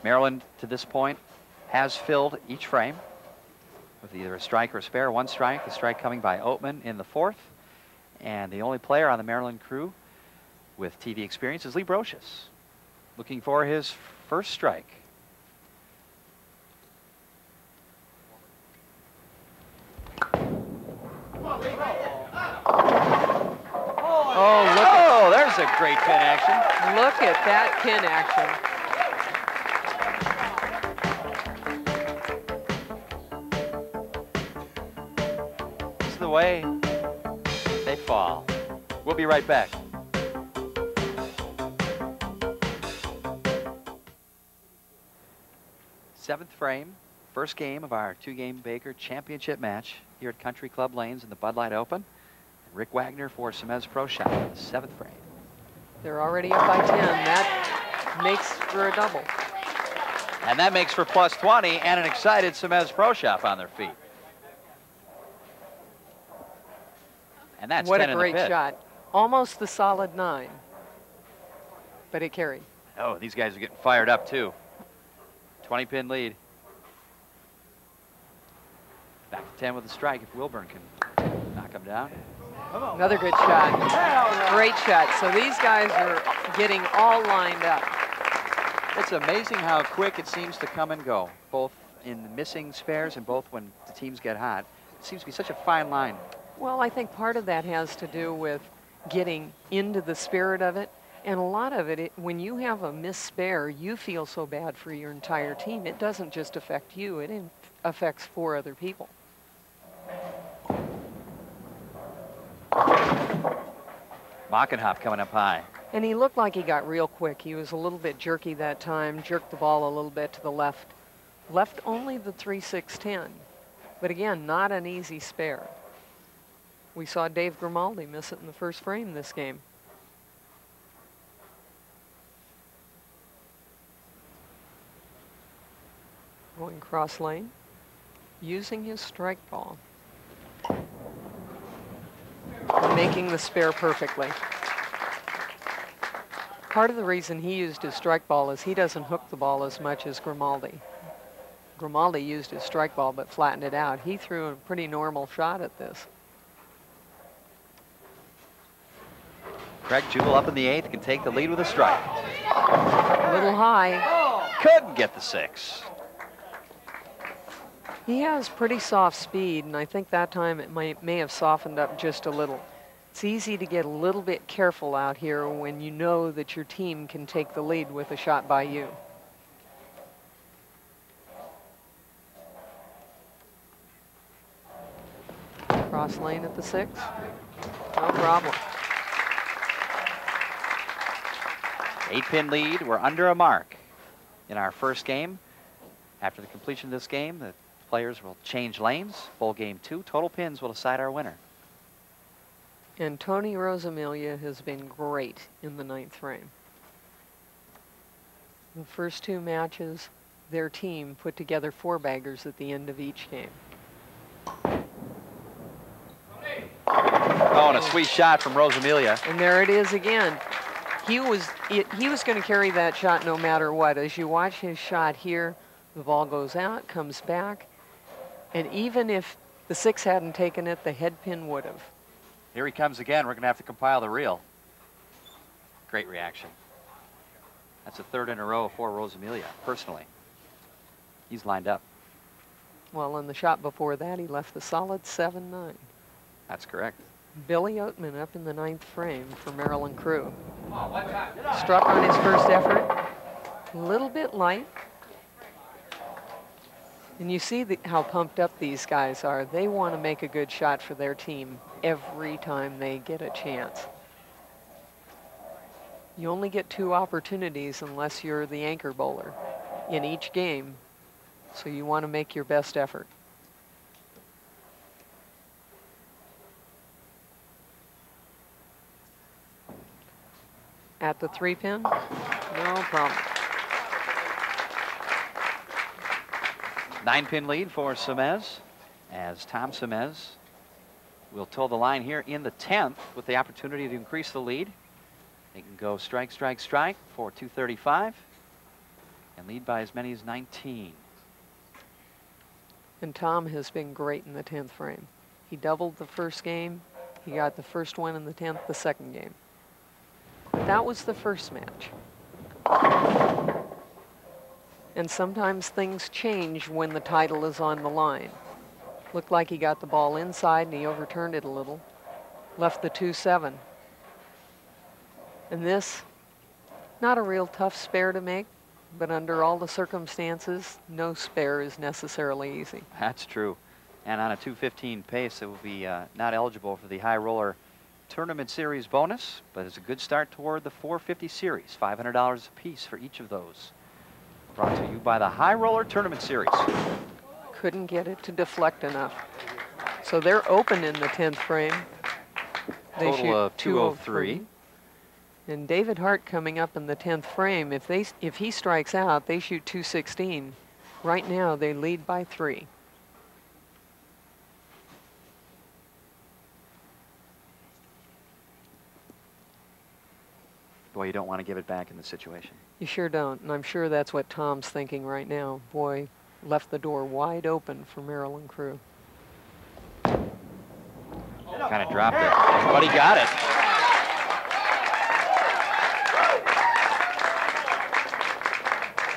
Maryland, to this point, has filled each frame with either a strike or a spare. One strike, the strike coming by Oatman in the 4th. And the only player on the Maryland crew with TV experience is Lee Brosius, looking for his first strike. Oh, there's a great pin action. Look at that pin action. This is the way they fall. We'll be right back. Seventh frame, first game of our 2-game Baker Championship match here at Country Club Lanes in the Bud Light Open. Rick Wagner for Semiz Pro Shop in the 7th frame. They're already up by 10. That makes for a double. And that makes for plus 20 and an excited Semiz Pro Shop on their feet. And that's what 10 a in the great pit. shot. Almost the solid 9. But it carried. Oh, these guys are getting fired up too. 20-pin lead. Back to 10 with a strike if Wilburn can knock him down. Another good shot. Great shot. So these guys are getting all lined up. It's amazing how quick it seems to come and go, both in the missing spares and both when the teams get hot. It seems to be such a fine line. Well, I think part of that has to do with getting into the spirit of it. And a lot of it, when you have a missed spare, you feel so bad for your entire team. It doesn't just affect you, it affects 4 other people. Mockenhaupt coming up high. And he looked like he got real quick. He was a little bit jerky that time, jerked the ball a little bit to the left. Left only the 3-6-10. But again, not an easy spare. We saw Dave Grimaldi miss it in the first frame this game. Going cross lane, using his strike ball. Making the spare perfectly. Part of the reason he used his strike ball is he doesn't hook the ball as much as Grimaldi. Grimaldi used his strike ball but flattened it out. He threw a pretty normal shot at this. Craig Jewell up in the 8th, can take the lead with a strike. A little high. Couldn't get the 6. He has pretty soft speed, and I think that time it may have softened up just a little. It's easy to get a little bit careful out here when you know that your team can take the lead with a shot by you. Cross lane at the 6. No problem. 8-pin lead. We're under a mark in our first game. After the completion of this game, the players will change lanes. Bowl game 2. Total pins will decide our winner. And Tony Rosamilia has been great in the 9th frame. The first 2 matches, their team put together 4 baggers at the end of each game. Oh, and a sweet shot from Rosamilia. And there it is again. He was going to carry that shot no matter what. As you watch his shot here, the ball goes out, comes back, and even if the 6 hadn't taken it, the head pin would have. Here he comes again. We're going to have to compile the reel. Great reaction. That's a 3rd in a row for Rosamilia, personally. He's lined up. Well, in the shot before that, he left the solid 7-9. That's correct. Billy Oatman up in the 9th frame for Maryland crew. Struck on his first effort. A little bit light. And you see how pumped up these guys are. They want to make a good shot for their team every time they get a chance. You only get 2 opportunities unless you're the anchor bowler in each game, so you want to make your best effort. At the 3-pin, no problem. 9-pin lead for Semiz, as Tom Semiz will toe the line here in the 10th with the opportunity to increase the lead. They can go strike, strike, strike for 235. and lead by as many as 19. And Tom has been great in the 10th frame. He doubled the first game. He got the first one in the 10th, the second game. That was the first match. And sometimes things change when the title is on the line. Looked like he got the ball inside and he overturned it a little. Left the 2-7. And this, not a real tough spare to make, but under all the circumstances, no spare is necessarily easy. That's true. And on a 2:15 pace, it will be not eligible for the High Roller Tournament Series bonus, but it's a good start toward the 450 Series. $500 apiece for each of those. Brought to you by the High Roller Tournament Series. Couldn't get it to deflect enough. So they're open in the 10th frame. They Total shoot of 203. And David Hart coming up in the 10th frame. If he strikes out, they shoot 216. Right now, they lead by 3. Boy, you don't want to give it back in this situation. You sure don't, and I'm sure that's what Tom's thinking right now. Boy, left the door wide open for Maryland Crew. Kind of dropped it, but he got it.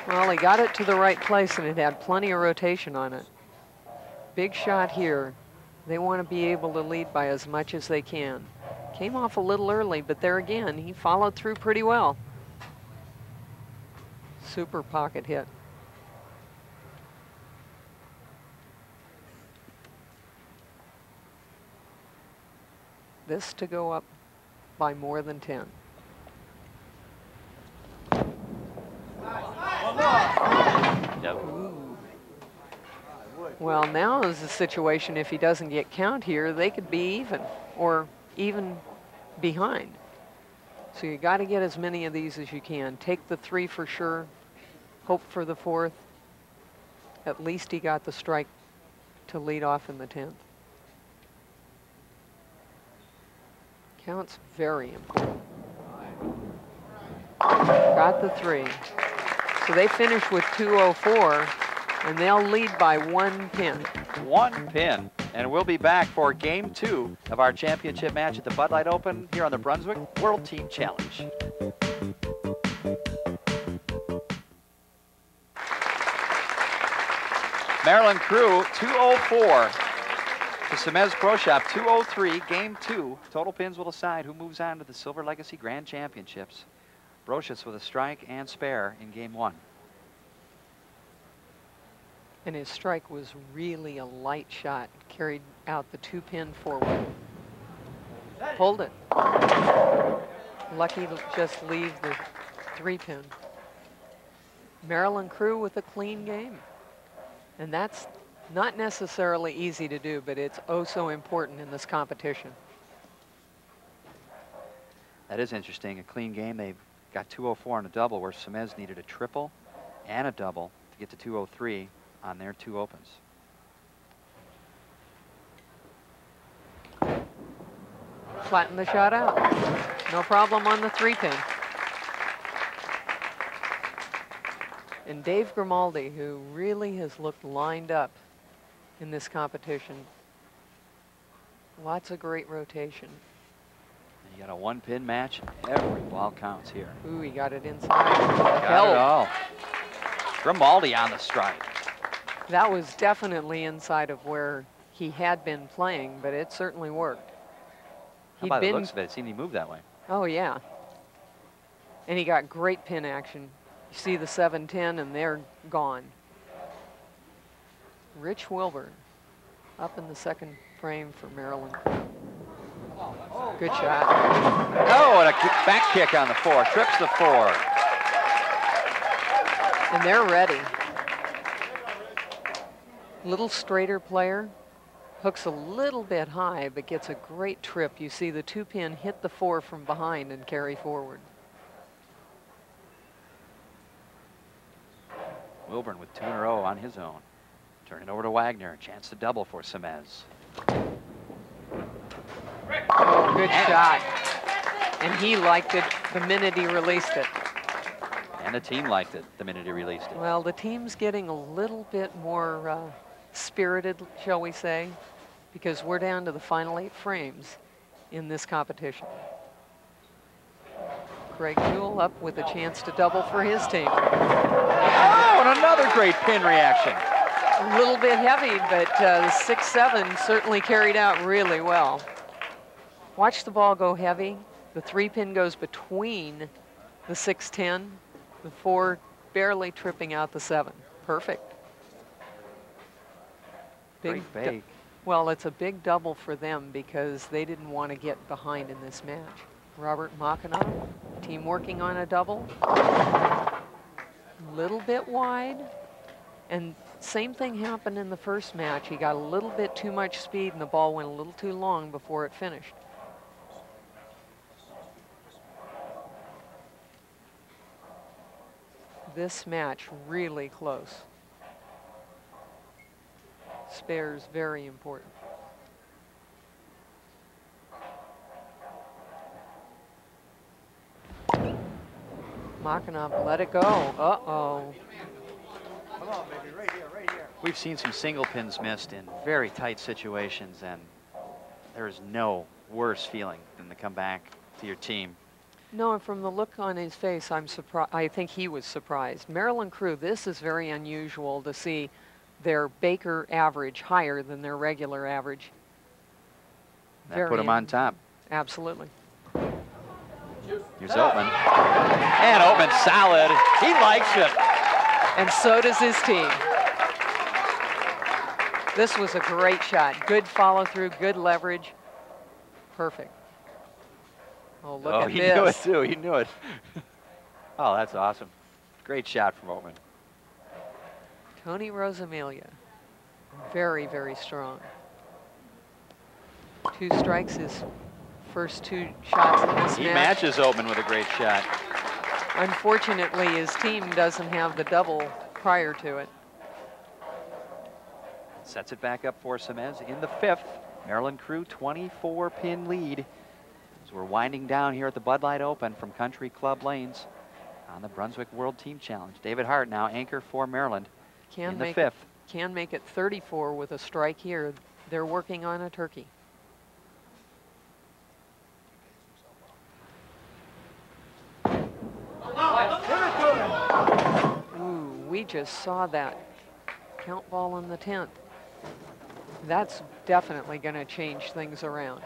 Well, he got it to the right place, and it had plenty of rotation on it. Big shot here. They want to be able to lead by as much as they can. Came off a little early, but there again, he followed through pretty well. Super pocket hit. This to go up by more than 10. Yep. Ooh. Well, now is the situation, if he doesn't get count here, they could be even, or even behind. So you got to get as many of these as you can. Take the 3 for sure. Hope for the 4th. At least he got the strike to lead off in the 10th. Count's very important. Got the 3. So they finish with 204, and they'll lead by 1 pin. 1 pin. And we'll be back for Game 2 of our championship match at the Bud Light Open here on the Brunswick World Team Challenge. Maryland Crew 204 to Semiz Pro Shop 203. Game 2. Total pins will decide who moves on to the Silver Legacy Grand Championships. Brosius with a strike and spare in Game 1. And his strike was really a light shot. Carried out the 2-pin forward. Pulled it. Lucky to just leave the 3-pin. Maryland Crew with a clean game. And that's not necessarily easy to do, but it's oh so important in this competition. That is interesting. A clean game. They've got 204 on a double, where Semiz needed a triple and a double to get to 203 on their 2 opens. Flatten the shot out. No problem on the 3-pin. And Dave Grimaldi, who really has looked lined up in this competition. Lots of great rotation. You got a 1-pin match. Every ball counts here. Ooh, he got it inside. Got it all. Grimaldi on the strike. That was definitely inside of where he had been playing, but it certainly worked. How about the looks of it? It seemed he moved that way. Oh, yeah. And he got great pin action. You see the 7-10, and they're gone. Rich Wilburn up in the 2nd frame for Maryland. Good shot. Oh, and a back kick on the 4. Trips the 4. And they're ready. Little straighter player. Hooks a little bit high, but gets a great trip. You see the 2-pin hit the 4 from behind and carry forward. Wilburn with 2 in a row on his own. Turn it over to Wagner. Chance to double for Semiz. Oh, good shot. And he liked it the minute he released it. And the team liked it the minute he released it. Well, the team's getting a little bit more spirited, shall we say, because we're down to the final 8 frames in this competition. Craig Jewell up with a chance to double for his team. Oh, and another great pin reaction. A little bit heavy, but the 6-7 certainly carried out really well. Watch the ball go heavy. The 3-pin goes between the 6-10, the 4 barely tripping out the 7. Perfect. Great bake. Well, it's a big double for them because they didn't want to get behind in this match. Robert Mockenhaupt, team working on a double. A little bit wide. And same thing happened in the first match. He got a little bit too much speed and the ball went a little too long before it finished. This match really close. Spares very important. Mockenhaupt let it go. Uh-oh. Come on, baby, right here, right here. We've seen some single pins missed in very tight situations, and there is no worse feeling than to come back to your team. No, and from the look on his face, I'm surprised. I think he was surprised. Maryland crew, this is very unusual to see their Baker average higher than their regular average. That put him on top. Absolutely. Here's Oatman. And Oatman solid. He likes it. And so does his team. This was a great shot. Good follow through, good leverage. Perfect. Oh, look at this. He knew it too. He knew it. Oh, that's awesome. Great shot from Oatman. Tony Rosamilia. Very, very strong. 2 strikes his first 2 shots in this match. He matches Oatman with a great shot. Unfortunately, his team doesn't have the double prior to it. Sets it back up for Semiz in the 5th. Maryland crew 24-pin lead. As we're winding down here at the Bud Light Open from Country Club Lanes on the Brunswick World Team Challenge. David Hart now anchor for Maryland in the 5th. Can make it 34 with a strike here. They're working on a turkey. Ooh, we just saw that count ball in the 10th. That's definitely going to change things around.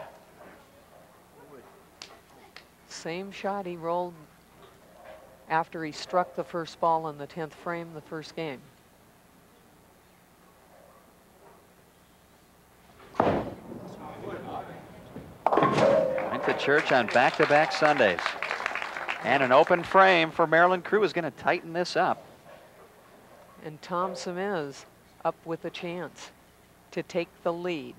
Same shot he rolled after he struck the first ball in the 10th frame the first game. Went to church on back-to-back Sundays. And an open frame for Maryland crew is going to tighten this up. And Tom Semiz up with a chance to take the lead.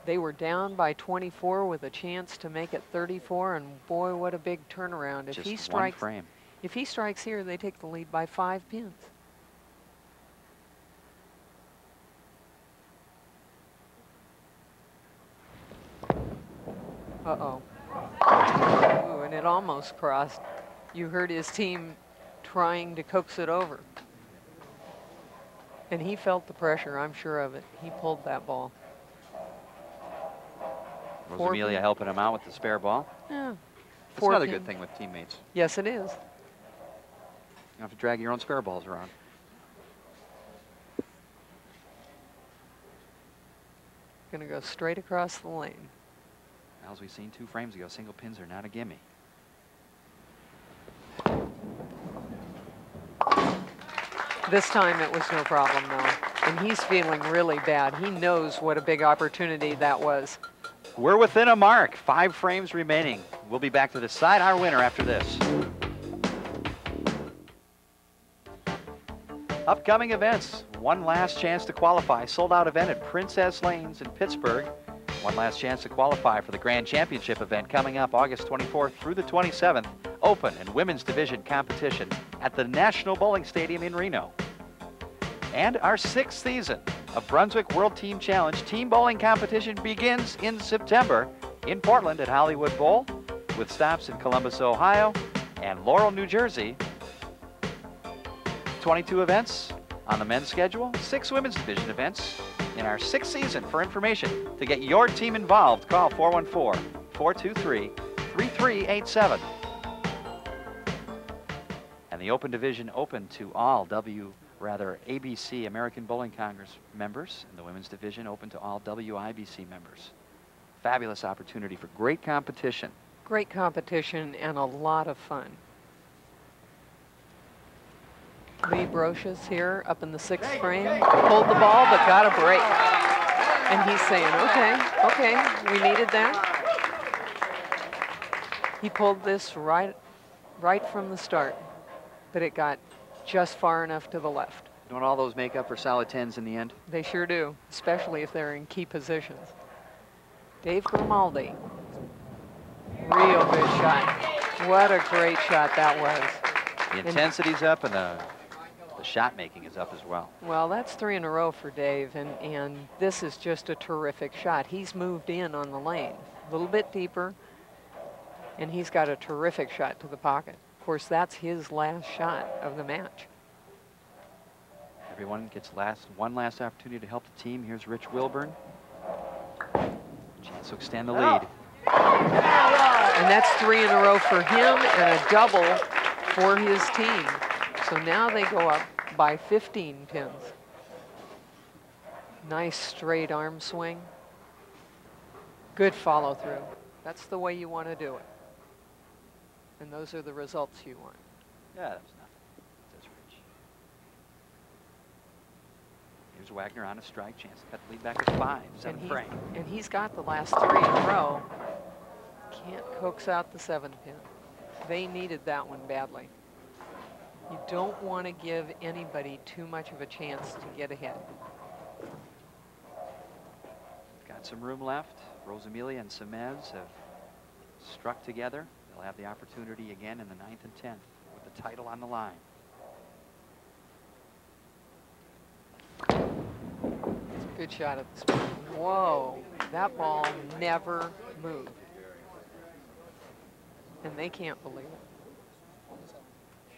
They were down by 24 with a chance to make it 34, and boy, what a big turnaround. If he strikes, one frame. If he strikes here, they take the lead by 5 pins. Uh-oh. Ooh, and it almost crossed. You heard his team trying to coax it over. And he felt the pressure, I'm sure of it. He pulled that ball. Rosamilia helping him out with the spare ball. Yeah. That's another good thing with teammates. Yes, it is. You don't have to drag your own spare balls around. Gonna go straight across the lane. As we've seen 2 frames ago, single pins are not a gimme. This time it was no problem, though. And he's feeling really bad. He knows what a big opportunity that was. We're within a mark. 5 frames remaining. We'll be back to decide our winner after this. Upcoming events. One last chance to qualify. Sold out event at Princess Lanes in Pittsburgh. One last chance to qualify for the Grand Championship event coming up August 24th through the 27th. Open and Women's Division competition at the National Bowling Stadium in Reno. And our 6th season of Brunswick World Team Challenge team bowling competition begins in September in Portland at Hollywood Bowl, with stops in Columbus, Ohio, and Laurel, New Jersey, 22 events on the men's schedule, 6 women's division events in our 6th season. For information to get your team involved, call 414-423-3387. And the Open Division open to all ABC American Bowling Congress members, and the Women's Division open to all WIBC members. Fabulous opportunity for great competition. Great competition and a lot of fun. Lee Brosius here up in the 6th frame. Pulled the ball but got a break. And he's saying, okay, we needed that. He pulled this right from the start, but it got just far enough to the left. Don't all those make up for solid 10s in the end? They sure do, especially if they're in key positions. Dave Grimaldi. Real good shot. What a great shot that was. The intensity's up and the shot making is up as well. Well, that's 3 in a row for Dave, and this is just a terrific shot. He's moved in on the lane, a little bit deeper, and he's got a terrific shot to the pocket. Of course, that's his last shot of the match. Everyone gets one last opportunity to help the team. Here's Rich Wilburn. Chance to extend the lead. And that's 3 in a row for him and a double for his team. So now they go up by 15 pins. Nice straight arm swing. Good follow through. That's the way you want to do it. And those are the results you want. Yeah, that was nothing, says Rich. Here's Wagner on a strike. Chance to cut the lead back to 5, 7th frame. And he's got the last 3 in a row. Can't coax out the 7 pin. They needed that one badly. You don't want to give anybody too much of a chance to get ahead. Got some room left. Rosamilia and Semiz have struck together. They'll have the opportunity again in the 9th and 10th with the title on the line. Good shot at the spin. Whoa, that ball never moved. And they can't believe it.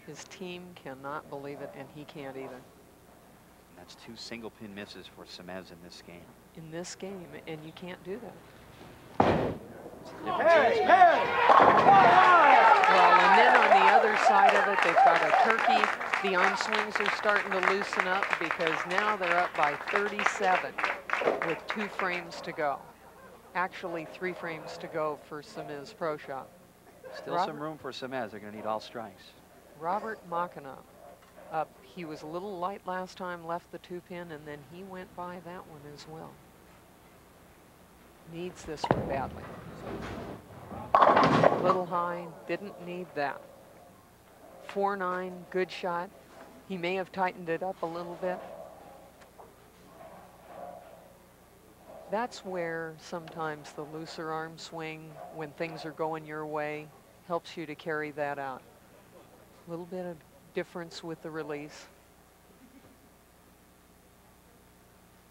His team cannot believe it, and he can't either. And that's 2 single pin misses for Semiz in this game. In this game, and you can't do that. Well, and then on the other side of it, they've got a turkey. The arm swings are starting to loosen up because now they're up by 37 with 2 frames to go. Actually, 3 frames to go for Semiz Pro Shop. Still some room for Semiz. They're going to need all strikes. Robert Mockenhaupt up. He was a little light last time, left the 2 pin, and then he went by that one as well. Needs this one badly. A little high, didn't need that. 4-9, good shot. He may have tightened it up a little bit. That's where sometimes the looser arm swing, when things are going your way, helps you to carry that out. A little bit of difference with the release.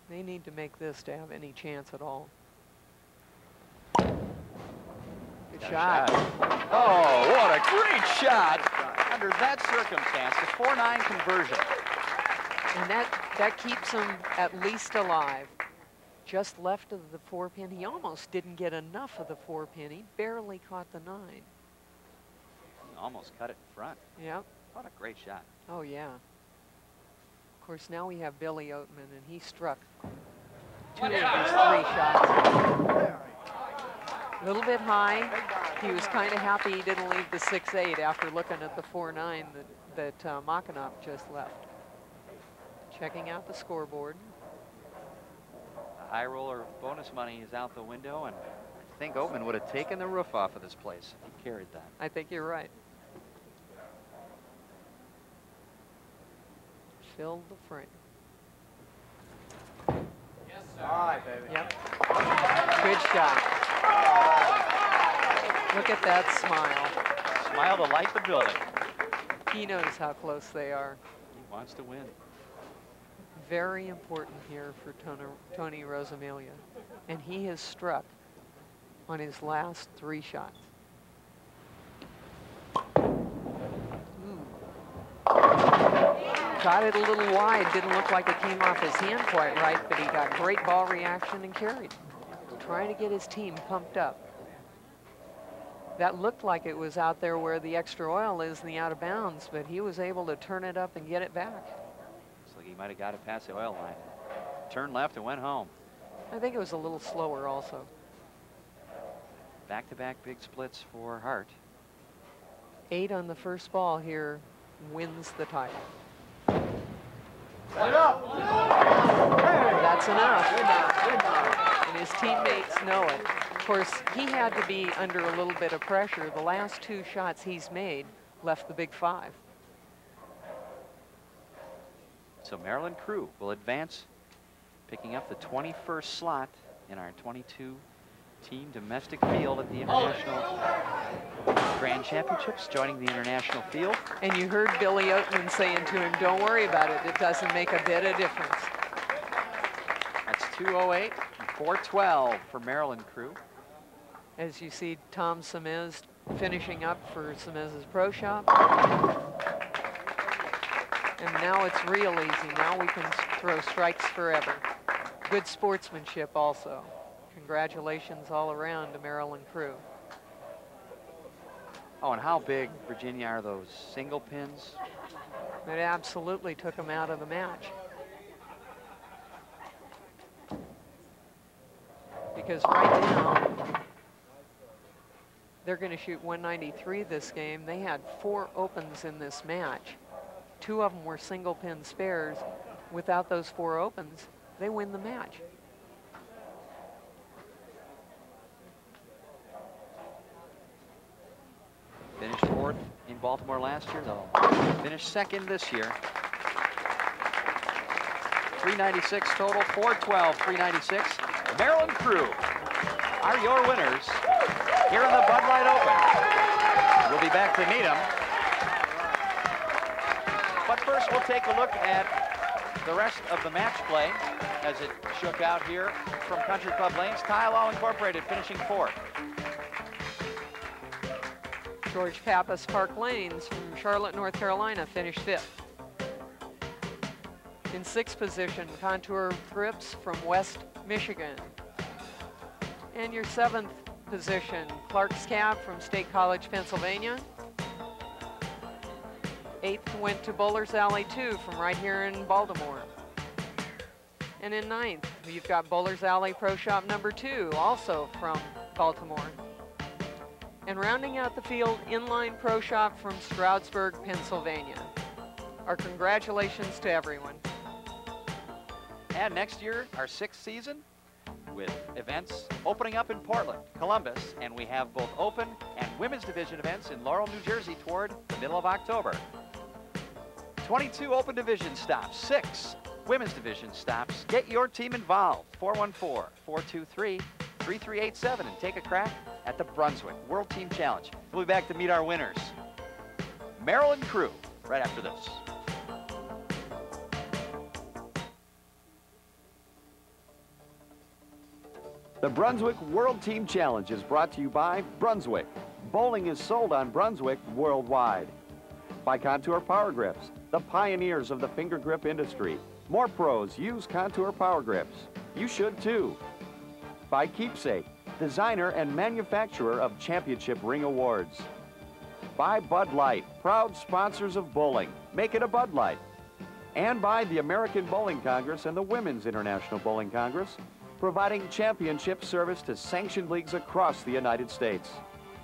They need to make this to have any chance at all. Good shot. Oh, what a great shot. Under that circumstance, a 4-9 conversion. And that keeps him at least alive. Just left of the 4 pin. He almost didn't get enough of the 4 pin. He barely caught the 9. Almost cut it in front. Yep. What a great shot. Oh, yeah. Of course, now we have Billy Oatman, and he struck 2 of his 3 shots. A little bit high. He was kind of happy he didn't leave the 6-8 after looking at the 4-9 that Mockenhaupt just left. Checking out the scoreboard. The high roller bonus money is out the window, and I think Oatman would have taken the roof off of this place if he carried that. I think you're right. Filled the frame. Yes, sir. All right, baby. Yep. Good shot. Look at that smile. Smile to light the building. He knows how close they are. He wants to win. Very important here for Tony Rosamilia. And he has struck on his last 3 shots. Ooh. got it a little wide. Didn't look like it came off his hand quite right, but he got great ball reaction and carried. Trying to get his team pumped up. That looked like it was out there where the extra oil is in the out of bounds, but he was able to turn it up and get it back. Looks like he might have got it past the oil line. Turned left and went home. I think it was a little slower also. Back-to-back big splits for Hart. 8 on the first ball here wins the title. That's enough. And his teammates know it. Of course, he had to be under a little bit of pressure. The last 2 shots he's made left the big 5. So Maryland crew will advance, picking up the 21st slot in our 22-team domestic field at the International Grand Championships, joining the international field. And you heard Billy Oatman saying to him, don't worry about it. It doesn't make a bit of difference. That's 2:08 and 4:12 for Maryland crew. As you see Tom Semiz finishing up for Semiz's Pro Shop. And now it's real easy. Now we can throw strikes forever. Good sportsmanship also. Congratulations all around to Maryland crew. Oh, and how big, Virginia, are those single pins? It absolutely took them out of the match. Because right now, they're going to shoot 193 this game. They had 4 opens in this match. 2 of them were single pin spares. Without those 4 opens, they win the match. Finished 4th in Baltimore last year. They'll finish 2nd this year. 396 total, 412, 396. Maryland crew are your winners here in the Bud Light Open. We'll be back to meet them. But first, we'll take a look at the rest of the match play as it shook out here from Country Club Lanes. Tile All Incorporated finishing 4th. George Pappas Park Lanes from Charlotte, North Carolina finished 5th. In 6th position, Contour Grips from West Michigan. And your 7th position, Clark's Cab from State College, Pennsylvania. 8th went to Bowler's Alley 2 from right here in Baltimore. And in 9th, you've got Bowler's Alley Pro Shop number 2, also from Baltimore. And rounding out the field, Inline Pro Shop from Stroudsburg, Pennsylvania. Our congratulations to everyone. And next year, our 6th season, with events opening up in Portland, Columbus, and we have both open and women's division events in Laurel, New Jersey toward the middle of October. 22 open division stops, 6 women's division stops. Get your team involved. 414-423-3387 and take a crack at the Brunswick World Team Challenge. We'll be back to meet our winners. Maryland crew, right after this. The Brunswick World Team Challenge is brought to you by Brunswick. Bowling is sold on Brunswick worldwide. By Contour Power Grips, the pioneers of the finger grip industry. More pros use Contour Power Grips. You should too. By Keepsake, designer and manufacturer of championship ring awards. By Bud Light, proud sponsors of bowling. Make it a Bud Light. And by the American Bowling Congress and the Women's International Bowling Congress, providing championship service to sanctioned leagues across the United States.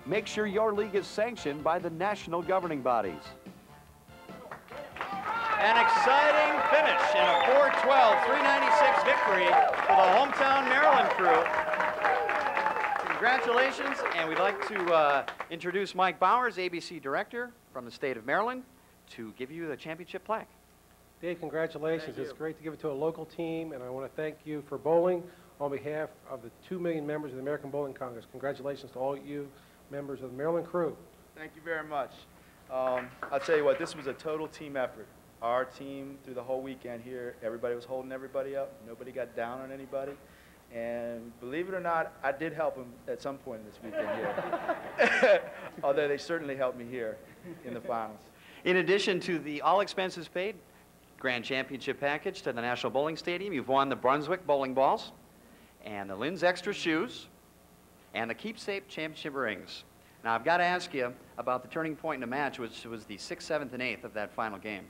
Make sure your league is sanctioned by the national governing bodies. An exciting finish in a 412, 396 victory for the hometown Maryland crew. Congratulations, and we'd like to introduce Mike Bowers, ABC Director from the state of Maryland, to give you the championship plaque. Dave, congratulations. It's great to give it to a local team, and I want to thank you for bowling on behalf of the 2 million members of the American Bowling Congress. Congratulations to all you members of the Maryland crew. Thank you very much. I'll tell you what, this was a total team effort. Our team, through the whole weekend here, everybody was holding everybody up. Nobody got down on anybody. And believe it or not, I did help them at some point this weekend here. Although they certainly helped me here in the finals. In addition to the all expenses paid, Grand Championship package to the National Bowling Stadium. You've won the Brunswick bowling balls and the Linz Extra shoes and the Keepsake Championship rings. Now, I've got to ask you about the turning point in the match, which was the 6th, 7th, and 8th of that final game.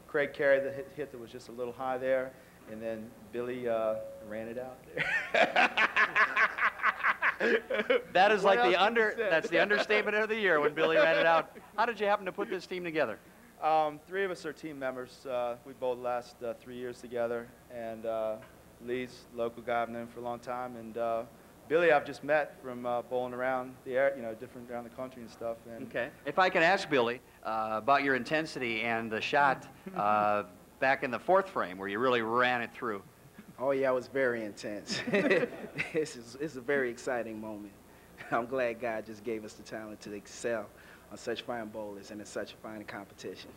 Craig carried the hit that was just a little high there, and then Billy ran it out there. That is like that's the understatement of the year when Billy ran it out. How did you happen to put this team together? 3 of us are team members. We bowled the last 3 years together, and Lee's a local guy. I've known him for a long time, and Billy I've just met from bowling around the air, different around the country and stuff. And okay. If I can ask Billy about your intensity and the shot back in the 4th frame where you really ran it through. Oh yeah, it was very intense. It's a very exciting moment. I'm glad God just gave us the talent to excel on such fine bowlers and in such a fine competition.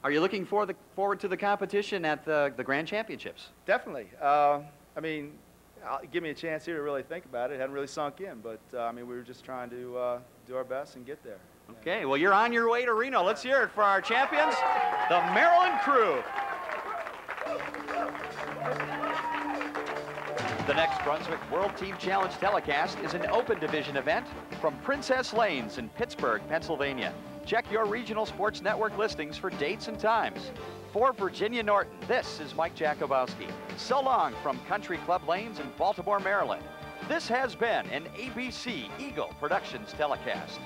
Are you looking forward to the competition at the Grand Championships? Definitely. I mean, give me a chance here to really think about it. It hadn't really sunk in, but I mean, we were just trying to do our best and get there. Okay, well, you're on your way to Reno. Let's hear it for our champions, the Maryland Crew. The next Brunswick World Team Challenge telecast is an open division event from Princess Lanes in Pittsburgh, Pennsylvania. Check your regional sports network listings for dates and times. For Virginia Norton, this is Mike Jakubowski. So long from Country Club Lanes in Baltimore, Maryland. This has been an ABC Eagle Productions telecast.